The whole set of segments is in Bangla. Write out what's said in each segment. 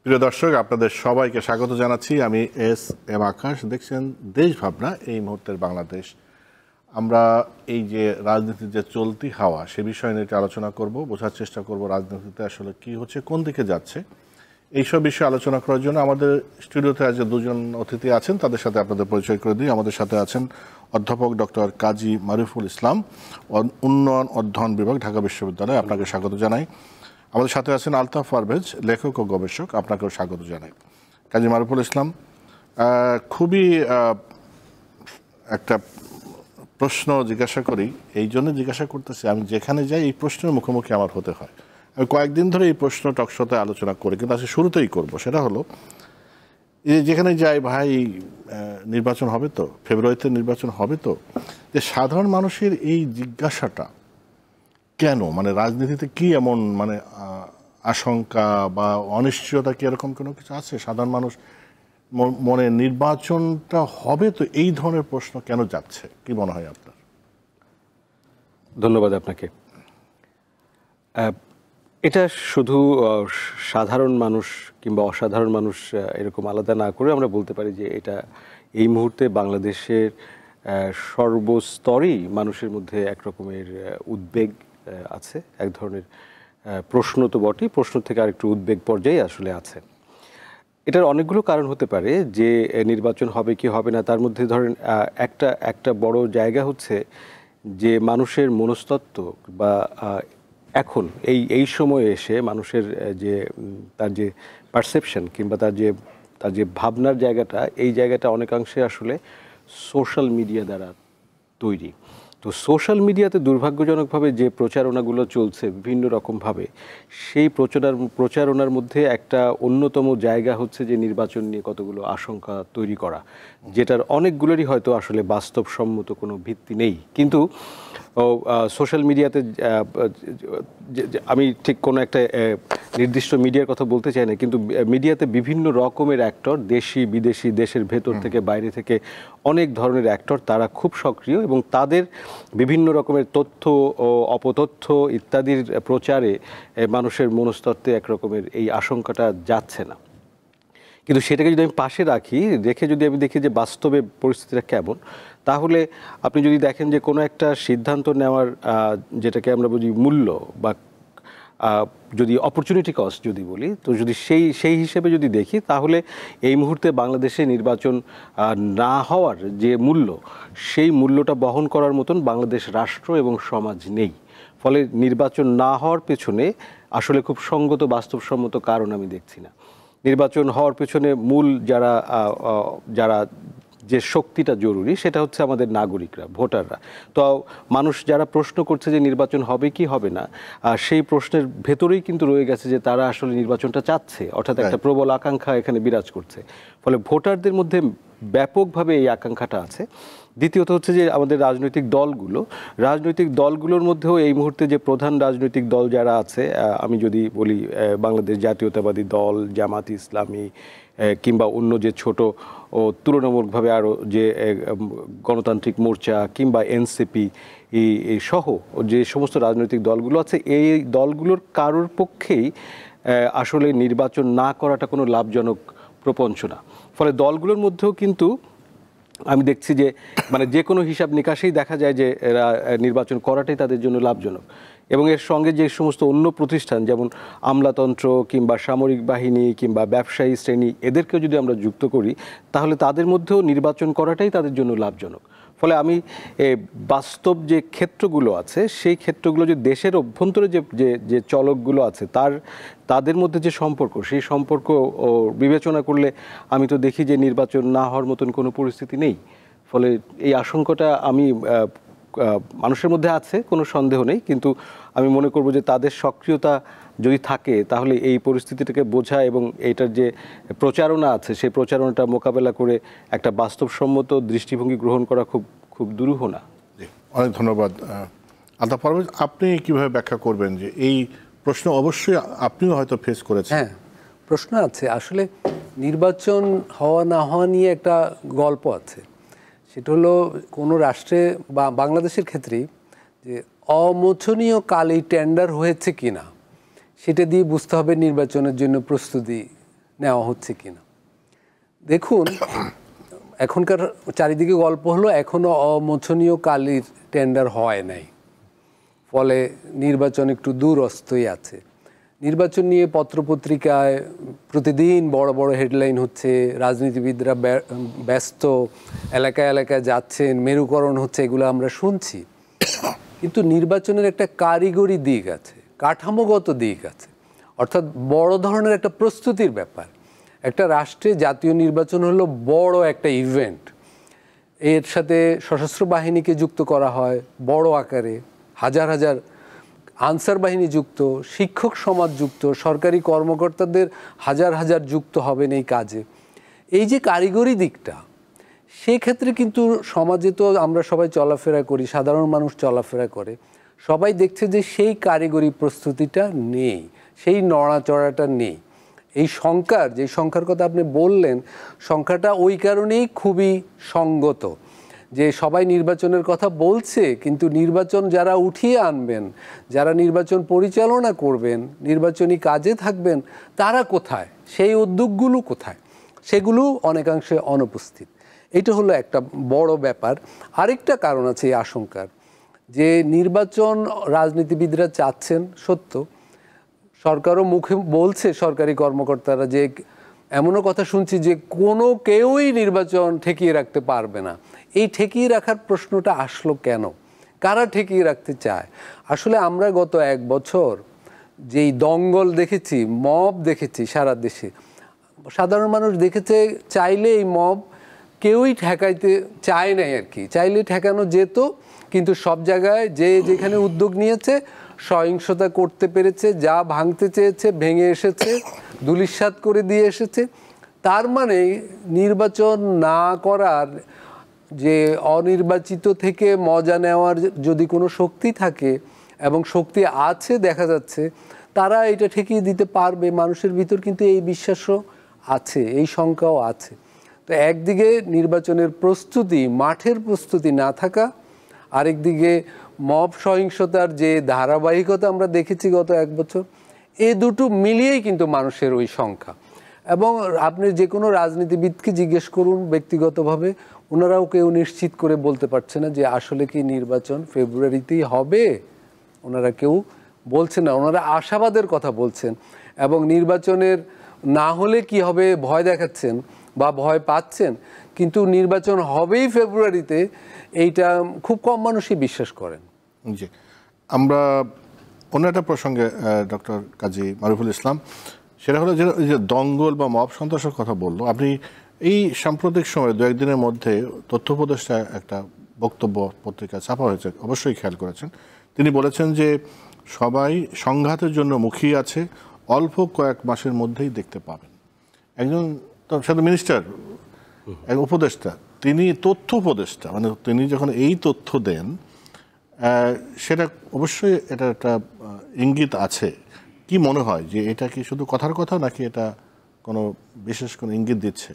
প্রিয় দর্শক, আপনাদের সবাইকে স্বাগত জানাচ্ছি। আমি এস এম আকাশ। দেখছেন দেশ ভাবনা, এই মুহূর্তের বাংলাদেশ। আমরা এই যে রাজনীতির যে চলতি হাওয়া, সে বিষয় নিয়ে আলোচনা করব, বোঝার চেষ্টা করব রাজনীতিতে আসলে কি হচ্ছে, কোন দিকে যাচ্ছে। এইসব বিষয়ে আলোচনা করার জন্য আমাদের স্টুডিওতে আজ দুজন অতিথি আছেন, তাদের সাথে আপনাদের পরিচয় করে দিই। আমাদের সাথে আছেন অধ্যাপক ডক্টর কাজী মারুফুল ইসলাম, উন্নয়ন অধ্যয়ন বিভাগ, ঢাকা বিশ্ববিদ্যালয়। আপনাকে স্বাগত জানাই। আমাদের সাথে আছেন আলতাফ পারভেজ, লেখক ও গবেষক। আপনাকেও স্বাগত জানাই। কাজী মারুফুল ইসলাম, খুবই একটা প্রশ্ন জিজ্ঞাসা করি, এই জন্য জিজ্ঞাসা করতেছি, আমি যেখানে যাই এই প্রশ্নের মুখোমুখি আমার হতে হয়। আমি কয়েকদিন ধরে এই প্রশ্ন টকশোতে আলোচনা করি, কিন্তু আজকে শুরুতেই করব। সেটা হলো, যেখানে যাই, ভাই নির্বাচন হবে তো, ফেব্রুয়ারিতে নির্বাচন হবে তো, যে সাধারণ মানুষের এই জিজ্ঞাসাটা কেন, মানে রাজনীতিতে কি এমন মানে আশঙ্কা বা অনিশ্চয়তা, কি এরকম কোনো কিছু আছে? সাধারণ মানুষ মনে নির্বাচনটা হবে তো, এই ধরনের প্রশ্ন কেন যাচ্ছে, কি মনে হয় আপনার? ধন্যবাদ আপনাকে। এটা শুধু সাধারণ মানুষ কিংবা অসাধারণ মানুষ এরকম আলাদা না করে আমরা বলতে পারি যে এটা এই মুহূর্তে বাংলাদেশের সর্বস্তরেই মানুষের মধ্যে এক রকমের উদ্বেগ আছে। এক ধরনের প্রশ্ন তো বটেই, প্রশ্ন থেকে আরেকটু উদ্বেগ পর্যায়ে আসলে আছে। এটার অনেকগুলো কারণ হতে পারে যে নির্বাচন হবে কি হবে না। তার মধ্যে ধরেন একটা বড় জায়গা হচ্ছে যে মানুষের মনস্তত্ত্ব বা এখন এই সময়ে এসে মানুষের যে তার যে পারসেপশন কিংবা তার যে ভাবনার জায়গাটা, এই জায়গাটা অনেকাংশে আসলে সোশ্যাল মিডিয়া দ্বারা তৈরি। তো সোশ্যাল মিডিয়াতে দুর্ভাগ্যজনকভাবে যে প্রচারণাগুলো চলছে বিভিন্ন রকমভাবে, সেই প্রচারণার মধ্যে একটা অন্যতম জায়গা হচ্ছে যে নির্বাচন নিয়ে কতগুলো আশঙ্কা তৈরি করা, যেটার অনেকগুলোরই হয়তো আসলে বাস্তবসম্মত কোনো ভিত্তি নেই। কিন্তু সোশ্যাল মিডিয়াতে আমি ঠিক কোনো একটা নির্দিষ্ট মিডিয়ার কথা বলতে চাই না, কিন্তু মিডিয়াতে বিভিন্ন রকমের অ্যাক্টর, দেশি বিদেশি, দেশের ভেতর থেকে বাইরে থেকে অনেক ধরনের অ্যাক্টর, তারা খুব সক্রিয় এবং তাদের বিভিন্ন রকমের তথ্য ও অপতথ্য ইত্যাদির প্রচারে মানুষের মনস্তত্ত্বে এক রকমের এই আশঙ্কাটা যাচ্ছে না। কিন্তু সেটাকে যদি আমি পাশে রেখে যদি আমি দেখি যে বাস্তবে পরিস্থিতিটা কেমন, তাহলে আপনি যদি দেখেন যে কোনো একটা সিদ্ধান্ত নেওয়ার যেটাকে আমরা বুঝি মূল্য বা যদি অপরচুনিটি কস্ট যদি বলি, তো যদি সেই হিসেবে যদি দেখি, তাহলে এই মুহূর্তে বাংলাদেশে নির্বাচন না হওয়ার যে মূল্য, সেই মূল্যটা বহন করার মতন বাংলাদেশ রাষ্ট্র এবং সমাজ নেই। ফলে নির্বাচন না হওয়ার পেছনে আসলে খুব সঙ্গত বাস্তবসম্মত কারণ আমি দেখছি না। নির্বাচন হওয়ার পেছনে মূল যারা যে শক্তিটা জরুরি, সেটা হচ্ছে আমাদের নাগরিকরা, ভোটাররা। তো মানুষ যারা প্রশ্ন করছে যে নির্বাচন হবে কি হবে না, সেই প্রশ্নের ভেতরেই কিন্তু রয়ে গেছে যে তারা আসলে নির্বাচনটা চাচ্ছে, অর্থাৎ একটা প্রবল আকাঙ্ক্ষা এখানে বিরাজ করছে। ফলে ভোটারদের মধ্যে ব্যাপকভাবে এই আকাঙ্ক্ষাটা আছে। দ্বিতীয়ত হচ্ছে যে আমাদের রাজনৈতিক দলগুলোর মধ্যেও এই মুহূর্তে যে প্রধান রাজনৈতিক দল যারা আছে, আমি যদি বলি বাংলাদেশ জাতীয়তাবাদী দল, জামাত ইসলামী, কিংবা অন্য যে ছোট ও তুলনামূলকভাবে আরও যে গণতান্ত্রিক মোর্চা কিংবা এনসিপি সহ যে সমস্ত রাজনৈতিক দলগুলো আছে, এই দলগুলোর কারোর পক্ষেই আসলে নির্বাচন না করাটা কোনো লাভজনক প্রপঞ্চ না। ফলে দলগুলোর মধ্যেও কিন্তু আমি দেখছি যে মানে যে কোনো হিসাব নিকাশেই দেখা যায় যে এরা নির্বাচন করাটাই তাদের জন্য লাভজনক। এবং এর সঙ্গে যে সমস্ত অন্য প্রতিষ্ঠান, যেমন আমলাতন্ত্র কিংবা সামরিক বাহিনী কিংবা ব্যবসায়ী শ্রেণী, এদেরকেও যদি আমরা যুক্ত করি, তাহলে তাদের মধ্যেও নির্বাচন করাটাই তাদের জন্য লাভজনক। ফলে আমি বাস্তব যে ক্ষেত্রগুলো আছে, সেই ক্ষেত্রগুলো যে দেশের অভ্যন্তরে যে চলকগুলো আছে, তাদের মধ্যে যে সম্পর্ক, সেই সম্পর্ক বিবেচনা করলে আমি তো দেখি যে নির্বাচন না হওয়ার মতন কোনো পরিস্থিতি নেই। ফলে এই আশঙ্কাটা মানুষের মধ্যে আছে, কোনো সন্দেহ নেই। কিন্তু আমি মনে করব যে তাদের সক্রিয়তা যদি থাকে, তাহলে এই পরিস্থিতিটাকে বোঝা এবং এইটার যে প্রচারণা আছে, সেই প্রচারণাটা মোকাবেলা করে একটা বাস্তবসম্মত দৃষ্টিভঙ্গি গ্রহণ করা খুব দুরূহ না। অনেক ধন্যবাদ। আলতাফ পারভেজ, আপনি কিভাবে ব্যাখ্যা করবেন যে এই প্রশ্ন অবশ্যই আপনিও হয়তো ফেস করেছেন? হ্যাঁ, প্রশ্ন আছে। আসলে নির্বাচন হওয়া না হওয়া নিয়ে একটা গল্প আছে। সেটা হলো কোনো রাষ্ট্রে বা বাংলাদেশের ক্ষেত্রেই যে অমোচনীয় কালি টেন্ডার হয়েছে কিনা, সেটা দিয়ে বুঝতে হবে নির্বাচনের জন্য প্রস্তুতি নেওয়া হচ্ছে কিনা। দেখুন, এখনকার চারিদিকে গল্প হলো এখনো অমোচনীয় কালির টেন্ডার হয় নাই, ফলে নির্বাচন একটু দূরস্থই আছে। নির্বাচন নিয়ে পত্রপত্রিকায় প্রতিদিন বড় বড় হেডলাইন হচ্ছে, রাজনীতিবিদরা ব্যস্ত, এলাকায় এলাকায় যাচ্ছেন, মেরুকরণ হচ্ছে, এগুলো আমরা শুনছি। কিন্তু নির্বাচনের একটা কারিগরি দিক আছে, কাঠামোগত দিক আছে, অর্থাৎ বড় ধরনের একটা প্রস্তুতির ব্যাপার। একটা রাষ্ট্রে জাতীয় নির্বাচন হলো বড় একটা ইভেন্ট। এর সাথে সশস্ত্র বাহিনীকে যুক্ত করা হয় বড় আকারে, হাজার হাজার আনসার বাহিনী যুক্ত, শিক্ষক সমাজ যুক্ত, সরকারি কর্মকর্তাদের হাজার হাজার যুক্ত হবেন এই কাজে। এই যে কারিগরি দিকটা, সেক্ষেত্রে কিন্তু সমাজে তো আমরা সবাই চলাফেরা করি, সাধারণ মানুষ চলাফেরা করে, সবাই দেখছে যে সেই কারিগরি প্রস্তুতিটা নেই, সেই নড়াচড়াটা নেই। এই সংখ্যার, যে সংখ্যার কথা আপনি বললেন, সংখ্যাটা ওই কারণেই খুবই সঙ্গত যে সবাই নির্বাচনের কথা বলছে, কিন্তু নির্বাচন যারা উঠিয়ে আনবেন, যারা নির্বাচন পরিচালনা করবেন, নির্বাচনী কাজে থাকবেন, তারা কোথায়, সেই উদ্যোগগুলো কোথায়, সেগুলো অনেকাংশে অনুপস্থিত। এটা হলো একটা বড় ব্যাপার। আরেকটা কারণ আছে এই আশঙ্কার, যে নির্বাচন রাজনীতিবিদরা চাচ্ছেন সত্য, সরকারও মুখে বলছে, সরকারি কর্মকর্তারা, যে এমনও কথা শুনছি যে কোনো কেউই নির্বাচন ঠেকিয়ে রাখতে পারবে না। এই ঠেকিয়ে রাখার প্রশ্নটা আসলো কেন, কারা ঠেকিয়ে রাখতে চায়? আসলে আমরা গত 1 বছর যেই দঙ্গল দেখেছি, মব দেখেছি সারা দেশে, সাধারণ মানুষ দেখেছে, চাইলে এই মব কেউই ঠেকাইতে চায় নাই আর কি, চাইলে ঠেকানো যেত, কিন্তু সব জায়গায় যে যেখানে উদ্যোগ নিয়েছে সহিংসতা করতে পেরেছে, যা ভাঙতে চেয়েছে ভেঙে এসেছে, ধূলিসাৎ করে দিয়ে এসেছে। তার মানে নির্বাচন না করার, যে অনির্বাচিত থেকে মজা নেওয়ার যদি কোনো শক্তি থাকে, এবং শক্তি আছে দেখা যাচ্ছে, তারা এটা ঠেকিয়ে দিতে পারবে। মানুষের ভিতর কিন্তু এই বিশ্বাসও আছে, এই শঙ্কাও আছে। তো একদিকে নির্বাচনের প্রস্তুতি, মাঠের প্রস্তুতি না থাকা, আরেকদিকে মব সহিংসতার যে ধারাবাহিকতা আমরা দেখেছি গত 1 বছর, এই দুটো মিলিয়েই কিন্তু মানুষের ওই সংখ্যা। এবং আপনি যে কোনো রাজনীতিবিদকে জিজ্ঞেস করুন ব্যক্তিগতভাবে, ওনারাও কেউ নিশ্চিত করে বলতে পারছে না যে আসলে কি নির্বাচন ফেব্রুয়ারিতেই হবে। ওনারা কেউ বলছেন না, ওনারা আশাবাদের কথা বলছেন, এবং নির্বাচনের না হলে কি হবে ভয় দেখাচ্ছেন বা ভয় পাচ্ছেন, কিন্তু নির্বাচন হবেই ফেব্রুয়ারিতে, এইটা খুব কম মানুষই বিশ্বাস করেন। জি, আমরা অন্য একটা প্রসঙ্গে ডক্টর কাজী মারুফুল ইসলাম, সেটা হলো যে দঙ্গল বা মব সন্ত্রাসের কথা বললো আপনি। এই সাম্প্রতিক সময়ে 2-1 দিনের মধ্যে তথ্য উপদেষ্টা একটা বক্তব্য পত্রিকায় ছাপা হয়েছে, অবশ্যই খেয়াল করেছেন। তিনি বলেছেন যে সবাই সংঘাতের জন্য মুখিয়ে আছে, অল্প কয়েক মাসের মধ্যেই দেখতে পাবেন। একজন সাথে মিনিস্টার, এক উপদেষ্টা, তিনি তথ্য উপদেষ্টা, মানে তিনি যখন এই তথ্য দেন, সেটা অবশ্যই এটা একটা ইঙ্গিত আছে। কি মনে হয় যে এটা কি শুধু কথার কথা, নাকি এটা কোনো বিশেষ কোনো ইঙ্গিত দিচ্ছে?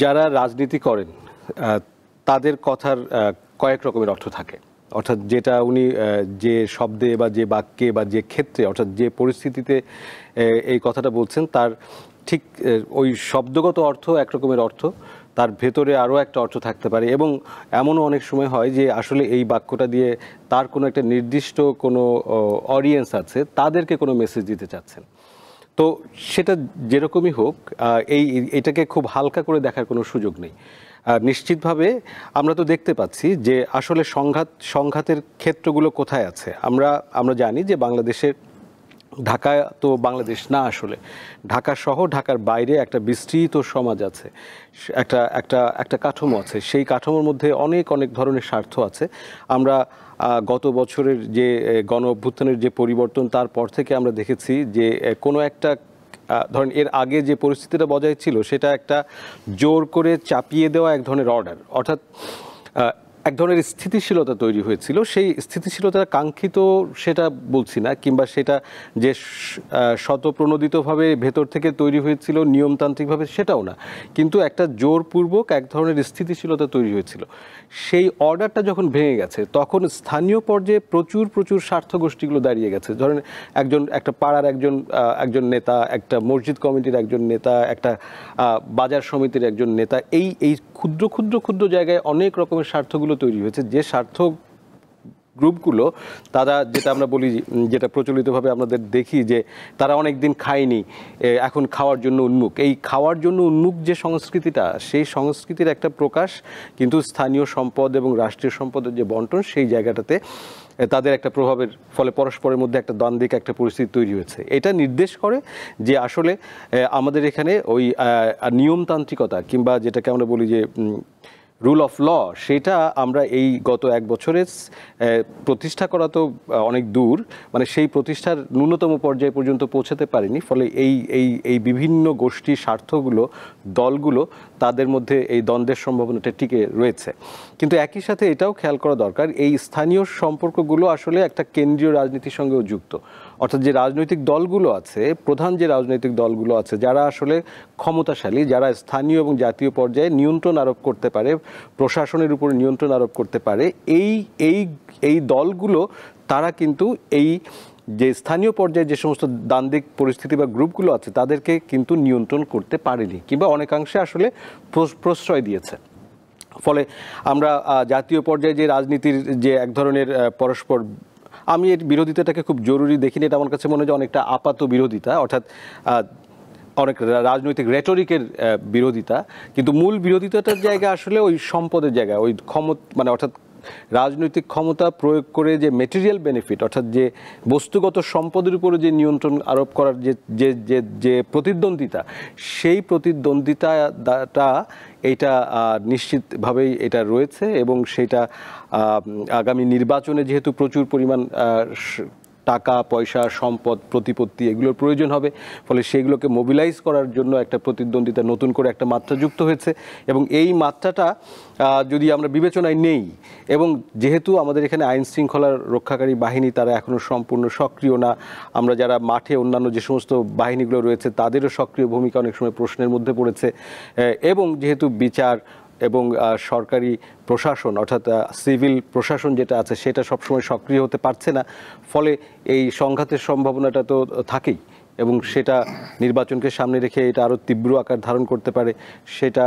যারা রাজনীতি করেন তাদের কথার কয়েক রকমের অর্থ থাকে। অর্থাৎ যেটা উনি যে শব্দে বা যে বাক্যে বা যে ক্ষেত্রে, অর্থাৎ যে পরিস্থিতিতে এই কথাটা বলছেন, তার ঠিক ওই শব্দগত অর্থ একরকমের অর্থ, তার ভেতরে আরও একটা অর্থ থাকতে পারে। এবং এমনও অনেক সময় হয় যে আসলে এই বাক্যটা দিয়ে তার কোনো একটা নির্দিষ্ট কোনো অডিয়েন্স আছে, তাদেরকে কোনো মেসেজ দিতে চাচ্ছেন। তো সেটা যেরকমই হোক, এটাকে খুব হালকা করে দেখার কোনো সুযোগ নেই। নিশ্চিতভাবে আমরা তো দেখতে পাচ্ছি যে আসলে সংঘাতের ক্ষেত্রগুলো কোথায় আছে। আমরা জানি যে বাংলাদেশের, ঢাকা তো বাংলাদেশ না, আসলে ঢাকা সহ ঢাকার বাইরে একটা বিস্তৃত সমাজ আছে, একটা কাঠামো আছে। সেই কাঠামোর মধ্যে অনেক ধরনের স্বার্থ আছে। আমরা গত বছরের যে গণ অভ্যুত্থানের যে পরিবর্তন, তারপর থেকে আমরা দেখেছি যে কোনো একটা, ধরেন এর আগে যে পরিস্থিতিটা বজায় ছিল, সেটা একটা জোর করে চাপিয়ে দেওয়া এক ধরনের অর্ডার। অর্থাৎ এক ধরনের স্থিতিশীলতা তৈরি হয়েছিল। সেই স্থিতিশীলতা কাঙ্ক্ষিত সেটা বলছি না, কিংবা সেটা যে স্বতঃপ্রণোদিতভাবে ভেতর থেকে তৈরি হয়েছিল নিয়মতান্ত্রিকভাবে সেটাও না, কিন্তু একটা জোরপূর্বক এক ধরনের স্থিতিশীলতা তৈরি হয়েছিল। সেই অর্ডারটা যখন ভেঙে গেছে তখন স্থানীয় পর্যায়ে প্রচুর স্বার্থ গোষ্ঠীগুলো দাঁড়িয়ে গেছে। ধরেন একটা পাড়ার একজন নেতা, একটা মসজিদ কমিটির একজন নেতা, একটা বাজার সমিতির একজন নেতা, এই ক্ষুদ্র জায়গায় অনেক রকমের স্বার্থগুলো তৈরি হয়েছে। যে স্বার্থ গ্রুপগুলো তারা, যেটা আমরা বলি, যেটা প্রচলিতভাবে আমাদের দেখি যে তারা অনেক দিন খায়নি, এখন খাওয়ার জন্য উন্মুখ। এই খাওয়ার জন্য উন্মুখ যে সংস্কৃতিটা, সেই সংস্কৃতির একটা প্রকাশ কিন্তু স্থানীয় সম্পদ এবং রাষ্ট্রীয় সম্পদের যে বন্টন, সেই জায়গাটাতে তাদের একটা প্রভাবের ফলে পরস্পরের মধ্যে একটা দ্বন্দ্বিক একটা পরিস্থিতি তৈরি হয়েছে। এটা নির্দেশ করে যে আসলে আমাদের এখানে ওই নিয়মতান্ত্রিকতা, কিংবা যেটাকে আমরা বলি যে রুল অফ ল, সেটা আমরা এই গত 1 বছরে প্রতিষ্ঠা করা তো অনেক দূর, মানে সেই প্রতিষ্ঠার ন্যূনতম পর্যায়ে পর্যন্ত পৌঁছাতে পারেনি। ফলে এই বিভিন্ন গোষ্ঠীর স্বার্থগুলো, দলগুলো, তাদের মধ্যে এই দ্বন্দ্বের সম্ভাবনাটা টিকে রয়েছে। কিন্তু একই সাথে এটাও খেয়াল করা দরকার, এই স্থানীয় সম্পর্কগুলো আসলে একটা কেন্দ্রীয় রাজনীতির সঙ্গেও যুক্ত। অর্থাৎ যে রাজনৈতিক দলগুলো আছে, প্রধান যে রাজনৈতিক দলগুলো আছে, যারা আসলে ক্ষমতাশালী, যারা স্থানীয় এবং জাতীয় পর্যায়ে নিয়ন্ত্রণ আরোপ করতে পারে, প্রশাসনের উপরে নিয়ন্ত্রণ আরোপ করতে পারে, এই দলগুলো তারা কিন্তু এই যে স্থানীয় পর্যায়ে যে সমস্ত দ্বন্দ্বিক পরিস্থিতি বা গ্রুপগুলো আছে তাদেরকে কিন্তু নিয়ন্ত্রণ করতে পারেনি, কিংবা অনেকাংশে আসলে প্রশ্রয় দিয়েছে। ফলে আমরা জাতীয় পর্যায়ে যে রাজনীতির যে এক ধরনের পরস্পর, আমি এর বিরোধিতাটাকে খুব জরুরি দেখিনি। এটা আমার কাছে মনে হয় যে অনেকটা আপাত বিরোধিতা, অর্থাৎ অনেক রাজনৈতিক রেটরিকের বিরোধিতা, কিন্তু মূল বিরোধিতাটার জায়গা আসলে ওই সম্পদের জায়গা, ওই মানে অর্থাৎ রাজনৈতিক ক্ষমতা প্রয়োগ করে যে মেটেরিয়াল বেনিফিট, অর্থাৎ যে বস্তুগত সম্পদের উপরে যে নিয়ন্ত্রণ আরোপ করার যে প্রতিদ্বন্দ্বিতা, সেই প্রতিদ্বন্দ্বিতাটা এইটা নিশ্চিতভাবেই এটা রয়েছে। এবং সেটা আগামী নির্বাচনে যেহেতু প্রচুর পরিমাণ টাকা পয়সা, সম্পদ, প্রতিপত্তি এগুলোর প্রয়োজন হবে, ফলে সেগুলোকে মোবিলাইজ করার জন্য একটা প্রতিদ্বন্দ্বিতা নতুন করে একটা মাত্রা যুক্ত হয়েছে। এবং এই মাত্রাটা যদি আমরা বিবেচনায় নেই, এবং যেহেতু আমাদের এখানে আইন শৃঙ্খলার রক্ষাকারী বাহিনী তারা এখনও সম্পূর্ণ সক্রিয় না, আমরা যারা মাঠে অন্যান্য যে সমস্ত বাহিনীগুলো রয়েছে তাদেরও সক্রিয় ভূমিকা অনেক সময় প্রশ্নের মধ্যে পড়েছে, এবং যেহেতু বিচার এবং সরকারি প্রশাসন, অর্থাৎ সিভিল প্রশাসন যেটা আছে সেটা সবসময় সক্রিয় হতে পারছে না, ফলে এই সংঘাতের সম্ভাবনাটা তো থাকেই। এবং সেটা নির্বাচনকে সামনে রেখে এটা আরও তীব্র আকার ধারণ করতে পারে, সেটা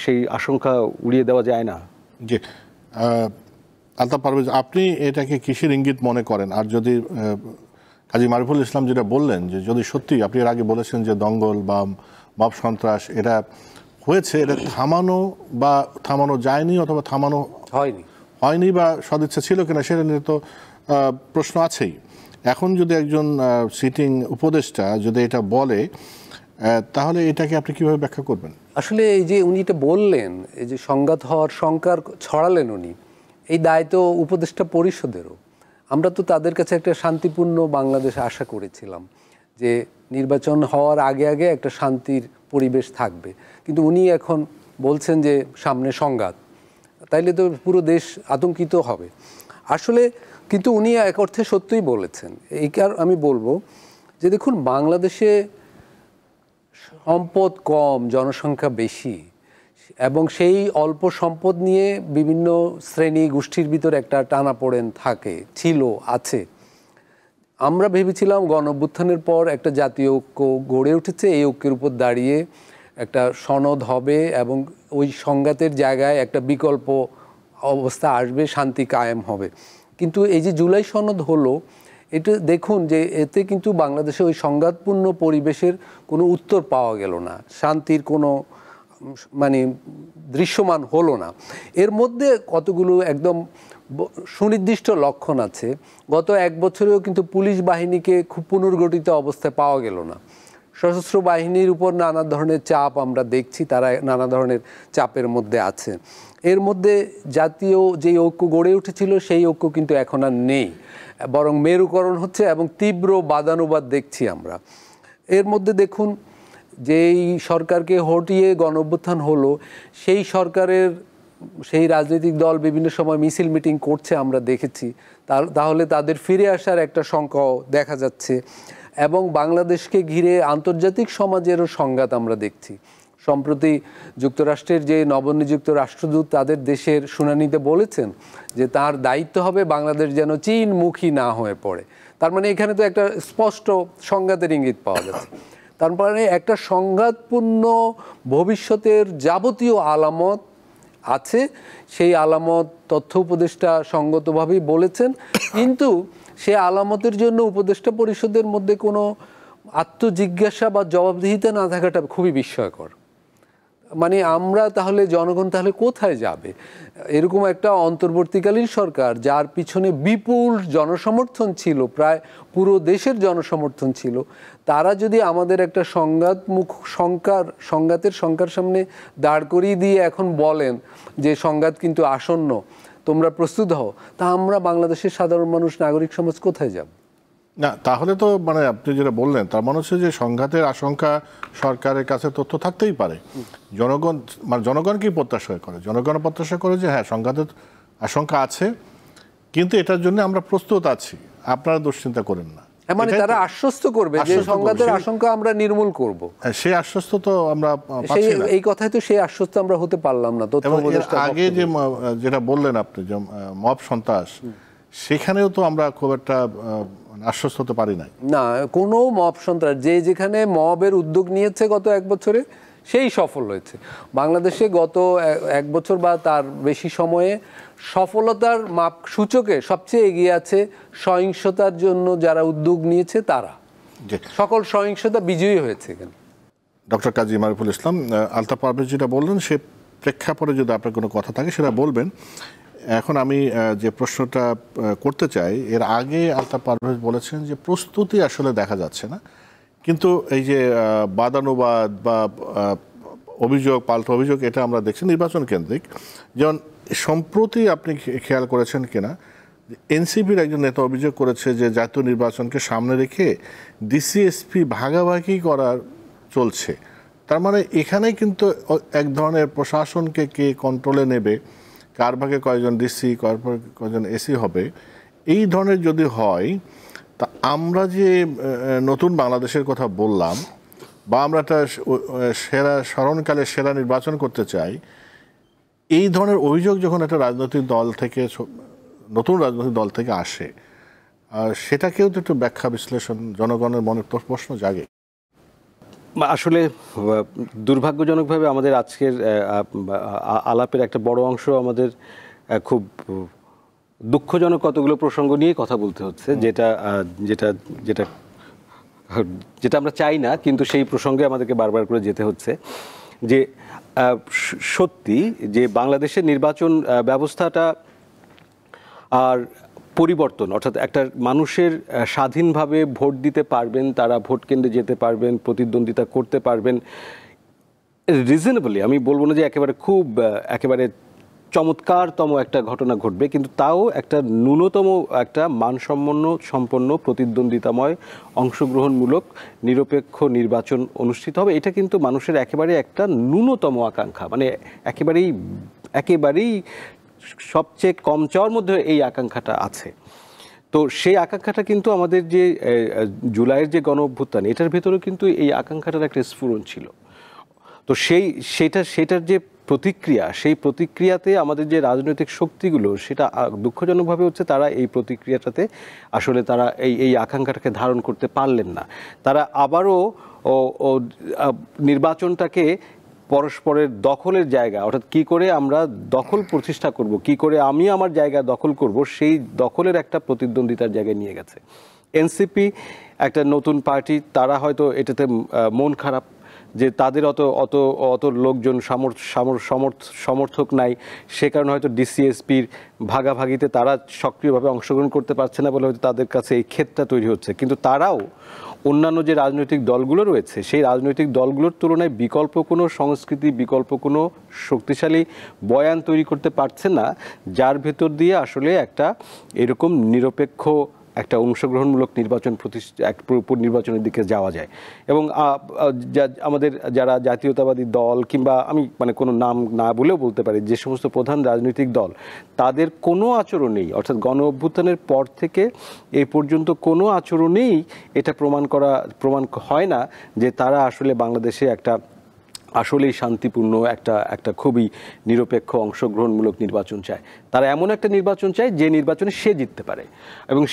সেই আশঙ্কা উড়িয়ে দেওয়া যায় না। জি, আলতাফ পারভেজ, আপনি এটাকে কিসের ইঙ্গিত মনে করেন? আর যদি কাজী মারিফুল ইসলাম যেটা বললেন, যে যদি সত্যি, আপনি এর আগে বলেছেন যে দঙ্গল বা মব সন্ত্রাস এটা হয়েছে, এটা থামানো যায়নি অথবা থামানো হয়নি বা সদিচ্ছা ছিল কিনা সেটা নিয়ে তো প্রশ্ন আছেই। এখন যদি একজন সিটিং উপদেষ্টা যদি এটা বলে, তাহলে এটাকে আপনি কিভাবে ব্যাখ্যা করবেন? আসলে এই যে উনি এটা বললেন, এই যে সংঘাত হওয়ার শঙ্কা ছড়ালেন উনি, এই দায় তো উপদেষ্টা পরিষদেরও। আমরা তো তাদের কাছে একটা শান্তিপূর্ণ বাংলাদেশ আশা করেছিলাম, যে নির্বাচন হওয়ার আগে আগে একটা শান্তির পরিবেশ থাকবে, কিন্তু উনি এখন বলছেন যে সামনে সংঘাত, তাইলে তো পুরো দেশ আতঙ্কিত হবে আসলে। কিন্তু উনি এক অর্থে সত্যিই বলেছেন। এই আমি বলবো যে দেখুন, বাংলাদেশে সম্পদ কম, জনসংখ্যা বেশি, এবং সেই অল্প সম্পদ নিয়ে বিভিন্ন শ্রেণী গোষ্ঠীর ভিতরে একটা টানাপোড়েন আছে। আমরা ভেবেছিলাম গণঅভ্যুত্থানের পর একটা জাতীয় ঐক্য গড়ে উঠেছে, এই ঐক্যের উপর দাঁড়িয়ে একটা সনদ হবে এবং ওই সংঘাতের জায়গায় একটা বিকল্প অবস্থা আসবে, শান্তি কায়েম হবে। কিন্তু এই যে জুলাই সনদ হলো, এটা দেখুন যে এতে কিন্তু বাংলাদেশে ওই সংঘাতপূর্ণ পরিবেশের কোনো উত্তর পাওয়া গেল না, শান্তির কোনো মানে দৃশ্যমান হলো না। এর মধ্যে কতগুলো একদম সুনির্দিষ্ট লক্ষণ আছে। গত 1 বছরেও কিন্তু পুলিশ বাহিনীকে খুব পুনর্গঠিত অবস্থায় পাওয়া গেল না। সশস্ত্র বাহিনীর উপর নানা ধরনের চাপ আমরা দেখছি, তারা নানা ধরনের চাপের মধ্যে আছে। এর মধ্যে জাতীয় যে ঐক্য গড়ে উঠেছিল সেই ঐক্য কিন্তু এখন আর নেই, বরং মেরুকরণ হচ্ছে এবং তীব্র বাদানুবাদ দেখছি আমরা। এর মধ্যে দেখুন, যেই সরকারকে হটিয়ে গণঅভ্যুত্থান হলো, সেই সরকারের সেই রাজনৈতিক দল বিভিন্ন সময় মিছিল মিটিং করছে আমরা দেখেছি, তাহলে তাদের ফিরে আসার একটা সংখ্যাও দেখা যাচ্ছে। এবং বাংলাদেশকে ঘিরে আন্তর্জাতিক সমাজেরও সংঘাত আমরা দেখছি। সম্প্রতি যুক্তরাষ্ট্রের যে নবনিযুক্ত রাষ্ট্রদূত তাদের দেশের শুনানিতে বলেছেন যে তার দায়িত্ব হবে বাংলাদেশ যেন চীনমুখী না হয়ে পড়ে। তার মানে এখানে তো একটা স্পষ্ট সংঘাতের ইঙ্গিত পাওয়া যাচ্ছে। তার মানে একটা সংঘাতপূর্ণ ভবিষ্যতের যাবতীয় আলামত আছে। সেই আলামত তথ্য উপদেষ্টা সঙ্গতভাবেই বলেছেন, কিন্তু সে আলামতের জন্য উপদেষ্টা পরিষদের মধ্যে কোনো আত্মজিজ্ঞাসা বা জবাবদিহিতা না থাকাটা খুবই বিস্ময়কর। মানে আমরা তাহলে জনগণ তাহলে কোথায় যাবে? এরকম একটা অন্তর্বর্তীকালীন সরকার যার পিছনে বিপুল জনসমর্থন ছিল, প্রায় পুরো দেশের জনসমর্থন ছিল, তারা যদি আমাদের একটা সংঘাতের শঙ্কার সামনে দাঁড় করিয়ে দিয়ে এখন বলেন যে সংঘাত কিন্তু আসন্ন, তোমরা প্রস্তুত হও, তা আমরা বাংলাদেশের সাধারণ মানুষ, নাগরিক সমাজ কোথায় যাব? না, তাহলে তো মানে আপনি যেটা বললেন তার মনে হচ্ছে যে সংঘাতের আশঙ্কা সরকারের কাছে তথ্য থাকতেই পারে। জনগণ মানে জনগণ কি প্রত্যাশা করে? জনগণ প্রত্যাশা করে যে হ্যাঁ সংঘাতের আশঙ্কা আছে, কিন্তু এটার জন্য আমরা প্রস্তুত আছি, আপনারা দুশ্চিন্তা করেন না। মানে তারা আশ্বস্ত করবে যে সংঘাতের আশঙ্কা আমরা নির্মূল করব, সেই আশ্বস্ত তো আমরা পাচ্ছি না। এই কথাই তো সেই আশ্বস্ত আমরা হতে পারলাম না। তথ্য উপদেষ্টা আগে যে যেটা বললেন আপনি যে মব সন্ত্রাস, সেখানেও তো আমরা খুব একটা আশ্বস্ত হতে পারি নাই। না, কোনো মব সন্ত্রাস যেখানে মবের উদ্যোগ নিয়েছে গত এক বছরে সেই সফল হয়েছে। বাংলাদেশে গত এক বছর বা তার বেশি সময়ে সফলতার মাপ সূচকে সবচেয়ে এগিয়ে আছে সহিংসতার জন্য যারা উদ্যোগ নিয়েছে তারা। সকল সহিংসতা বিজয়ী হয়েছে এখানে। ডক্টর কাজী মারুফুল ইসলাম, আলতাফ পারভেজ যেটা বললেন সে প্রেক্ষাপটে যদি আপনার কোনো কথা থাকে সেটা বলবেন। এখন আমি যে প্রশ্নটা করতে চাই, এর আগে আলতাফ পারভেজ বলেছেন যে প্রস্তুতি আসলে দেখা যাচ্ছে না, কিন্তু এই যে বাদানুবাদ বা অভিযোগ, পাল্টা অভিযোগ, এটা আমরা দেখছি নির্বাচন কেন্দ্রিক। যেমন সম্প্রতি আপনি খেয়াল করেছেন কিনা, এনসিপির একজন নেতা অভিযোগ করেছে যে জাতীয় নির্বাচনকে সামনে রেখে ডিসিএসপি ভাগাভাগি করার চলছে। তার মানে এখানে কিন্তু এক ধরনের প্রশাসনকে কে কন্ট্রোলে নেবে, কার ভাগে কয়জন ডিসি, কয়জন এসি হবে, এই ধরনের যদি হয়, তা আমরা যে নতুন বাংলাদেশের কথা বললাম বা আমরা একটা সেরা স্মরণকালে সেরা নির্বাচন করতে চাই, এই ধরনের অভিযোগ যখন একটা রাজনৈতিক দল থেকে, নতুন রাজনৈতিক দল থেকে আসে, সেটাকেও তো একটু ব্যাখ্যা বিশ্লেষণ জনগণের মনে প্রশ্ন জাগে। আসলে দুর্ভাগ্যজনকভাবে আমাদের আজকের আলাপের একটা বড় অংশ আমাদের খুব দুঃখজনক কতগুলো প্রসঙ্গ নিয়ে কথা বলতে হচ্ছে, যেটা যেটা যেটা যেটা আমরা চাই না, কিন্তু সেই প্রসঙ্গে আমাদেরকে বারবার করে যেতে হচ্ছে। যে সত্যি যে বাংলাদেশের নির্বাচন ব্যবস্থাটা আর পরিবর্তন, অর্থাৎ একটা মানুষের স্বাধীনভাবে ভোট দিতে পারবেন, তারা ভোট কেন্দ্রে যেতে পারবেন, প্রতিদ্বন্দ্বিতা করতে পারবেন রিজনেবলি। আমি বলবো না যে একেবারে চমৎকারতম একটা ঘটনা ঘটবে, কিন্তু তাও একটা ন্যূনতম একটা মানসম্পন্ন প্রতিদ্বন্দ্বিতাময় অংশগ্রহণমূলক নিরপেক্ষ নির্বাচন অনুষ্ঠিত হবে। এটা কিন্তু মানুষের একেবারে একটা ন্যূনতম আকাঙ্ক্ষা, মানে একেবারেই সবচেয়ে কম চাওয়ার মধ্যে এই আকাঙ্ক্ষাটা আছে। তো সেই আকাঙ্ক্ষাটা কিন্তু আমাদের যে জুলাইয়ের যে গণ অভ্যুত্থান, এটার ভেতরেও কিন্তু এই আকাঙ্ক্ষাটার একটা স্ফুরণ ছিল। তো সেটার যে প্রতিক্রিয়া, সেই প্রতিক্রিয়াতে আমাদের যে রাজনৈতিক শক্তিগুলো, সেটা দুঃখজনকভাবে হচ্ছে তারা এই প্রতিক্রিয়াটাতে আসলে তারা এই আকাঙ্ক্ষাটাকে ধারণ করতে পারলেন না। তারা আবারও নির্বাচনটাকে পরস্পরের দখলের জায়গা, অর্থাৎ কি করে আমরা দখল প্রতিষ্ঠা করব, কি করে আমি আমার জায়গা দখল করব, সেই দখলের একটা প্রতিদ্বন্দ্বিতার জায়গায় নিয়ে গেছে। এনসিপি একটা নতুন পার্টি, তারা হয়তো এটাতে মন খারাপ যে তাদের অত লোকজন সমর্থক নাই, সে কারণে হয়তো ডিসিএসপির ভাগাভাগিতে তারা সক্রিয়ভাবে অংশগ্রহণ করতে পারছে না বলে হয়তো তাদের কাছে এই ক্ষেত্রটা তৈরি হচ্ছে। কিন্তু তারাও অন্যান্য যে রাজনৈতিক দলগুলো রয়েছে, সেই রাজনৈতিক দলগুলোর তুলনায় বিকল্প কোনো সংস্কৃতি, বিকল্প কোনো শক্তিশালী বয়ান তৈরি করতে পারছে না, যার ভেতর দিয়ে আসলে একটা এরকম নিরপেক্ষ একটা অংশগ্রহণমূলক নির্বাচন নির্বাচনের দিকে যাওয়া যায়। এবং আমাদের যারা জাতীয়তাবাদী দল কিংবা আমি মানে কোনো নাম না বলেও বলতে পারি, যে সমস্ত প্রধান রাজনৈতিক দল, তাদের কোনো আচরণেই, অর্থাৎ গণ অভ্যুত্থানের পর থেকে এই পর্যন্ত কোনো আচরণেই এটা প্রমাণ হয় না যে তারা আসলে বাংলাদেশে একটা আসলেই শান্তিপূর্ণ একটা খুবই নিরপেক্ষ অংশগ্রহণমূলক নির্বাচন চায়। তারা এমন একটা নির্বাচন চায় যে নির্বাচনে সে জিততে পারে, এবং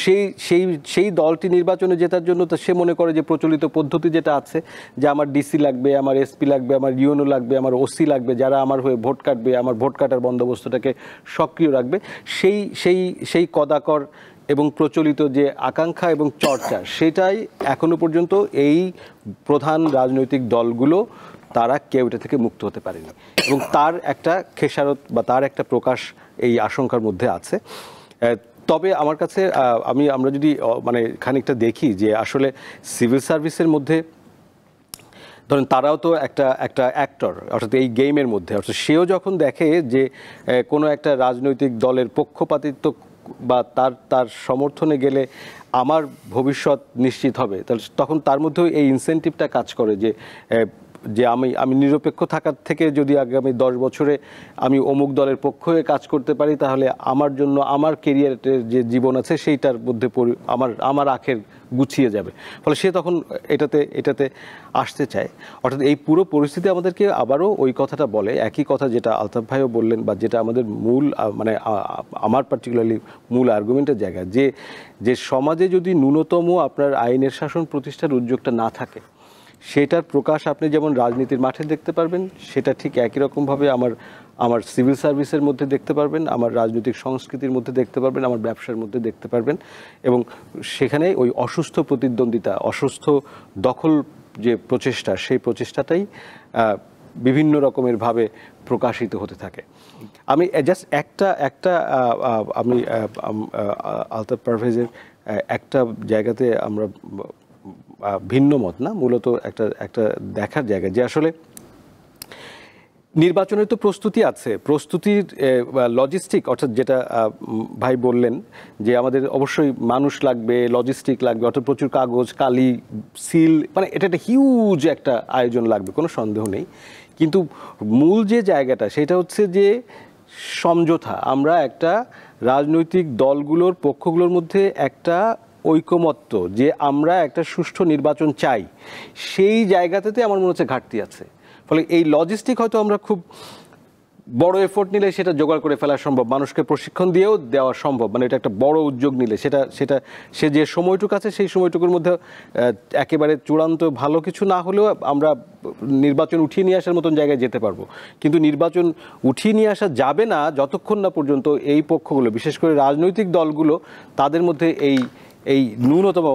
সেই দলটি নির্বাচনে জেতার জন্য তো সে মনে করে যে প্রচলিত পদ্ধতি যেটা আছে, যে আমার ডিসি লাগবে, আমার এসপি লাগবে, আমার ইউএনও লাগবে, আমার ওসি লাগবে, যারা আমার হয়ে ভোট কাটবে, আমার ভোট কাটার বন্দোবস্তটাকে সক্রিয় রাখবে, সেই কদাকর এবং প্রচলিত যে আকাঙ্ক্ষা এবং চর্চা, সেটাই এখনো পর্যন্ত এই প্রধান রাজনৈতিক দলগুলো তারা কেউ এটা থেকে মুক্ত হতে পারেনি, এবং তার একটা খেসারত বা তার একটা প্রকাশ এই আশঙ্কার মধ্যে আছে। তবে আমার কাছে আমরা যদি মানে খানিকটা দেখি যে আসলে সিভিল সার্ভিসের মধ্যে ধরেন তারাও তো একটা অ্যাক্টর, অর্থাৎ এই গেমের মধ্যে, অর্থাৎ সেও যখন দেখে যে কোনো একটা রাজনৈতিক দলের পক্ষপাতিত্ব বা তার সমর্থনে গেলে আমার ভবিষ্যৎ নিশ্চিত হবে, তাহলে তখন তার মধ্যেও এই ইনসেন্টিভটা কাজ করে যে আমি নিরপেক্ষ থাকার থেকে যদি আগামী 10 বছরে আমি অমুক দলের পক্ষ হয়ে কাজ করতে পারি, তাহলে আমার জন্য আমার কেরিয়ারের যে জীবন আছে সেইটার মধ্যে আমার আখের গুছিয়ে যাবে। ফলে সে তখন এটাতে আসতে চায়। অর্থাৎ এই পুরো পরিস্থিতি আমাদেরকে আবারও ওই কথাটা বলে, একই কথা যেটা আলতাফ ভাইও বললেন, বা যেটা আমাদের মূল মানে আমার পার্টিকুলারলি মূল আর্গুমেন্টের জায়গা, যে সমাজে যদি ন্যূনতম আপনার আইনের শাসন প্রতিষ্ঠার উদ্যোগটা না থাকে, সেটার প্রকাশ আপনি যেমন রাজনীতির মাঠে দেখতে পারবেন, সেটা ঠিক একই রকমভাবে আমার সিভিল সার্ভিসের মধ্যে দেখতে পারবেন, আমার রাজনৈতিক সংস্কৃতির মধ্যে দেখতে পারবেন, আমার ব্যবসার মধ্যে দেখতে পারবেন। এবং সেখানে ওই অসুস্থ প্রতিদ্বন্দ্বিতা, অসুস্থ দখল যে প্রচেষ্টা, সেই প্রচেষ্টাটাই বিভিন্ন রকমের ভাবে প্রকাশিত হতে থাকে। আমি জাস্ট একটা আমি আলতাফ পারভেজের একটা জায়গাতে আমরা ভিন্ন মত না, মূলত একটা দেখার জায়গা, যে আসলে নির্বাচনের তো প্রস্তুতি আছে, প্রস্তুতির লজিস্টিক, অর্থাৎ যেটা ভাই বললেন যে আমাদের অবশ্যই মানুষ লাগবে, লজিস্টিক লাগবে, অর্থাৎ প্রচুর কাগজ, কালি, সিল, মানে এটা একটা হিউজ একটা আয়োজন লাগবে, কোনো সন্দেহ নেই। কিন্তু মূল যে জায়গাটা সেটা হচ্ছে যে সমঝোতা, আমরা একটা রাজনৈতিক দলগুলোর পক্ষগুলোর মধ্যে একটা ঐকমত্য, যে আমরা একটা সুষ্ঠু নির্বাচন চাই, সেই জায়গাটাতে আমার মনে হচ্ছে ঘাটতি আছে। ফলে এই লজিস্টিক হয়তো আমরা খুব বড় এফোর্ট নিলে সেটা জোগাড় করে ফেলা সম্ভব, মানুষকে প্রশিক্ষণ দিয়েও দেওয়া সম্ভব, মানে এটা একটা বড় উদ্যোগ নিলে সে যে সময়টুকু আছে সেই সময়টুকুর মধ্যে একেবারে চূড়ান্ত ভালো কিছু না হলেও আমরা নির্বাচন উঠিয়ে নিয়ে আসার মতন জায়গায় যেতে পারবো। কিন্তু নির্বাচন উঠিয়ে নিয়ে আসা যাবে না যতক্ষণ না পর্যন্ত এই পক্ষগুলো, বিশেষ করে রাজনৈতিক দলগুলো, তাদের মধ্যে এই ন্যূনতম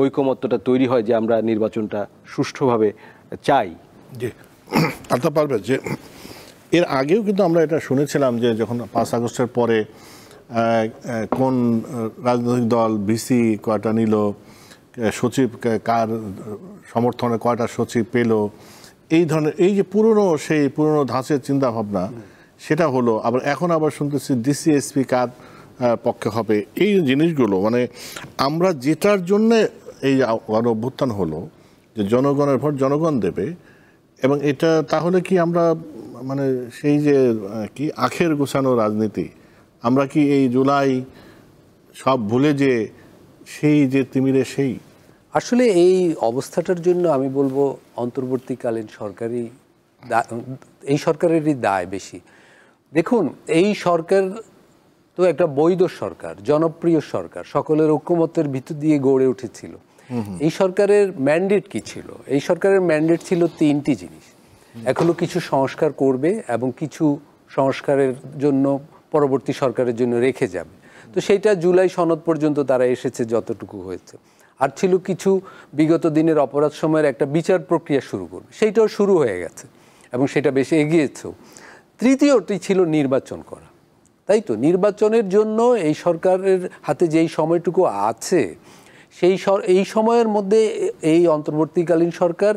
ঐকমত্যটা তৈরি হয় যে আমরা নির্বাচনটা সুষ্ঠুভাবে চাই। জি, আলতাফ পারভেজ, যে এর আগেও কিন্তু আমরা এটা শুনেছিলাম যে যখন 5 আগস্টের পরে কোন রাজনৈতিক দল ভিসি কয়টা নিল, সচিব কার সমর্থনে কয়টা সচিব পেল, এই ধরনের এই যে সেই পুরনো ধাঁচের চিন্তাভাবনা, সেটা হলো। আবার এখন আবার শুনতেছি ডিসি এসপি কার পক্ষে হবে, এই জিনিসগুলো মানে আমরা যেটার জন্যে এই গণ অভ্যুত্থান হলো, যে জনগণের ভোট জনগণ দেবে, এবং এটা তাহলে কি আমরা মানে সেই যে কি আখের গোছানো রাজনীতি, আমরা কি এই জুলাই সব ভুলে যে সেই যে তিমিরে সেই, আসলে এই অবস্থাটার জন্য আমি বলবো অন্তর্বর্তীকালীন এই সরকারেরই দায় বেশি। দেখুন, এই সরকার তো একটা বৈধ সরকার, জনপ্রিয় সরকার, সকলের ঐক্যমত্যের ভিতর দিয়ে গড়ে উঠেছিল। এই সরকারের ম্যান্ডেট কি ছিল? এই সরকারের ম্যান্ডেট ছিল 3টি জিনিস। এক হলো কিছু সংস্কার করবে এবং কিছু সংস্কারের জন্য পরবর্তী সরকারের জন্য রেখে যাবে। তো সেইটা জুলাই সনদ পর্যন্ত তারা এসেছে যতটুকু হয়েছে। আর ছিল কিছু বিগত দিনের অপরাধ সময়ের একটা বিচার প্রক্রিয়া শুরু করবে, সেইটাও শুরু হয়ে গেছে এবং সেটা বেশি এগিয়েছেও। তৃতীয়টি ছিল নির্বাচন করা, তাই তো? নির্বাচনের জন্য এই সরকারের হাতে যেই সময়টুকু আছে, এই সময়ের মধ্যে এই অন্তর্বর্তীকালীন সরকার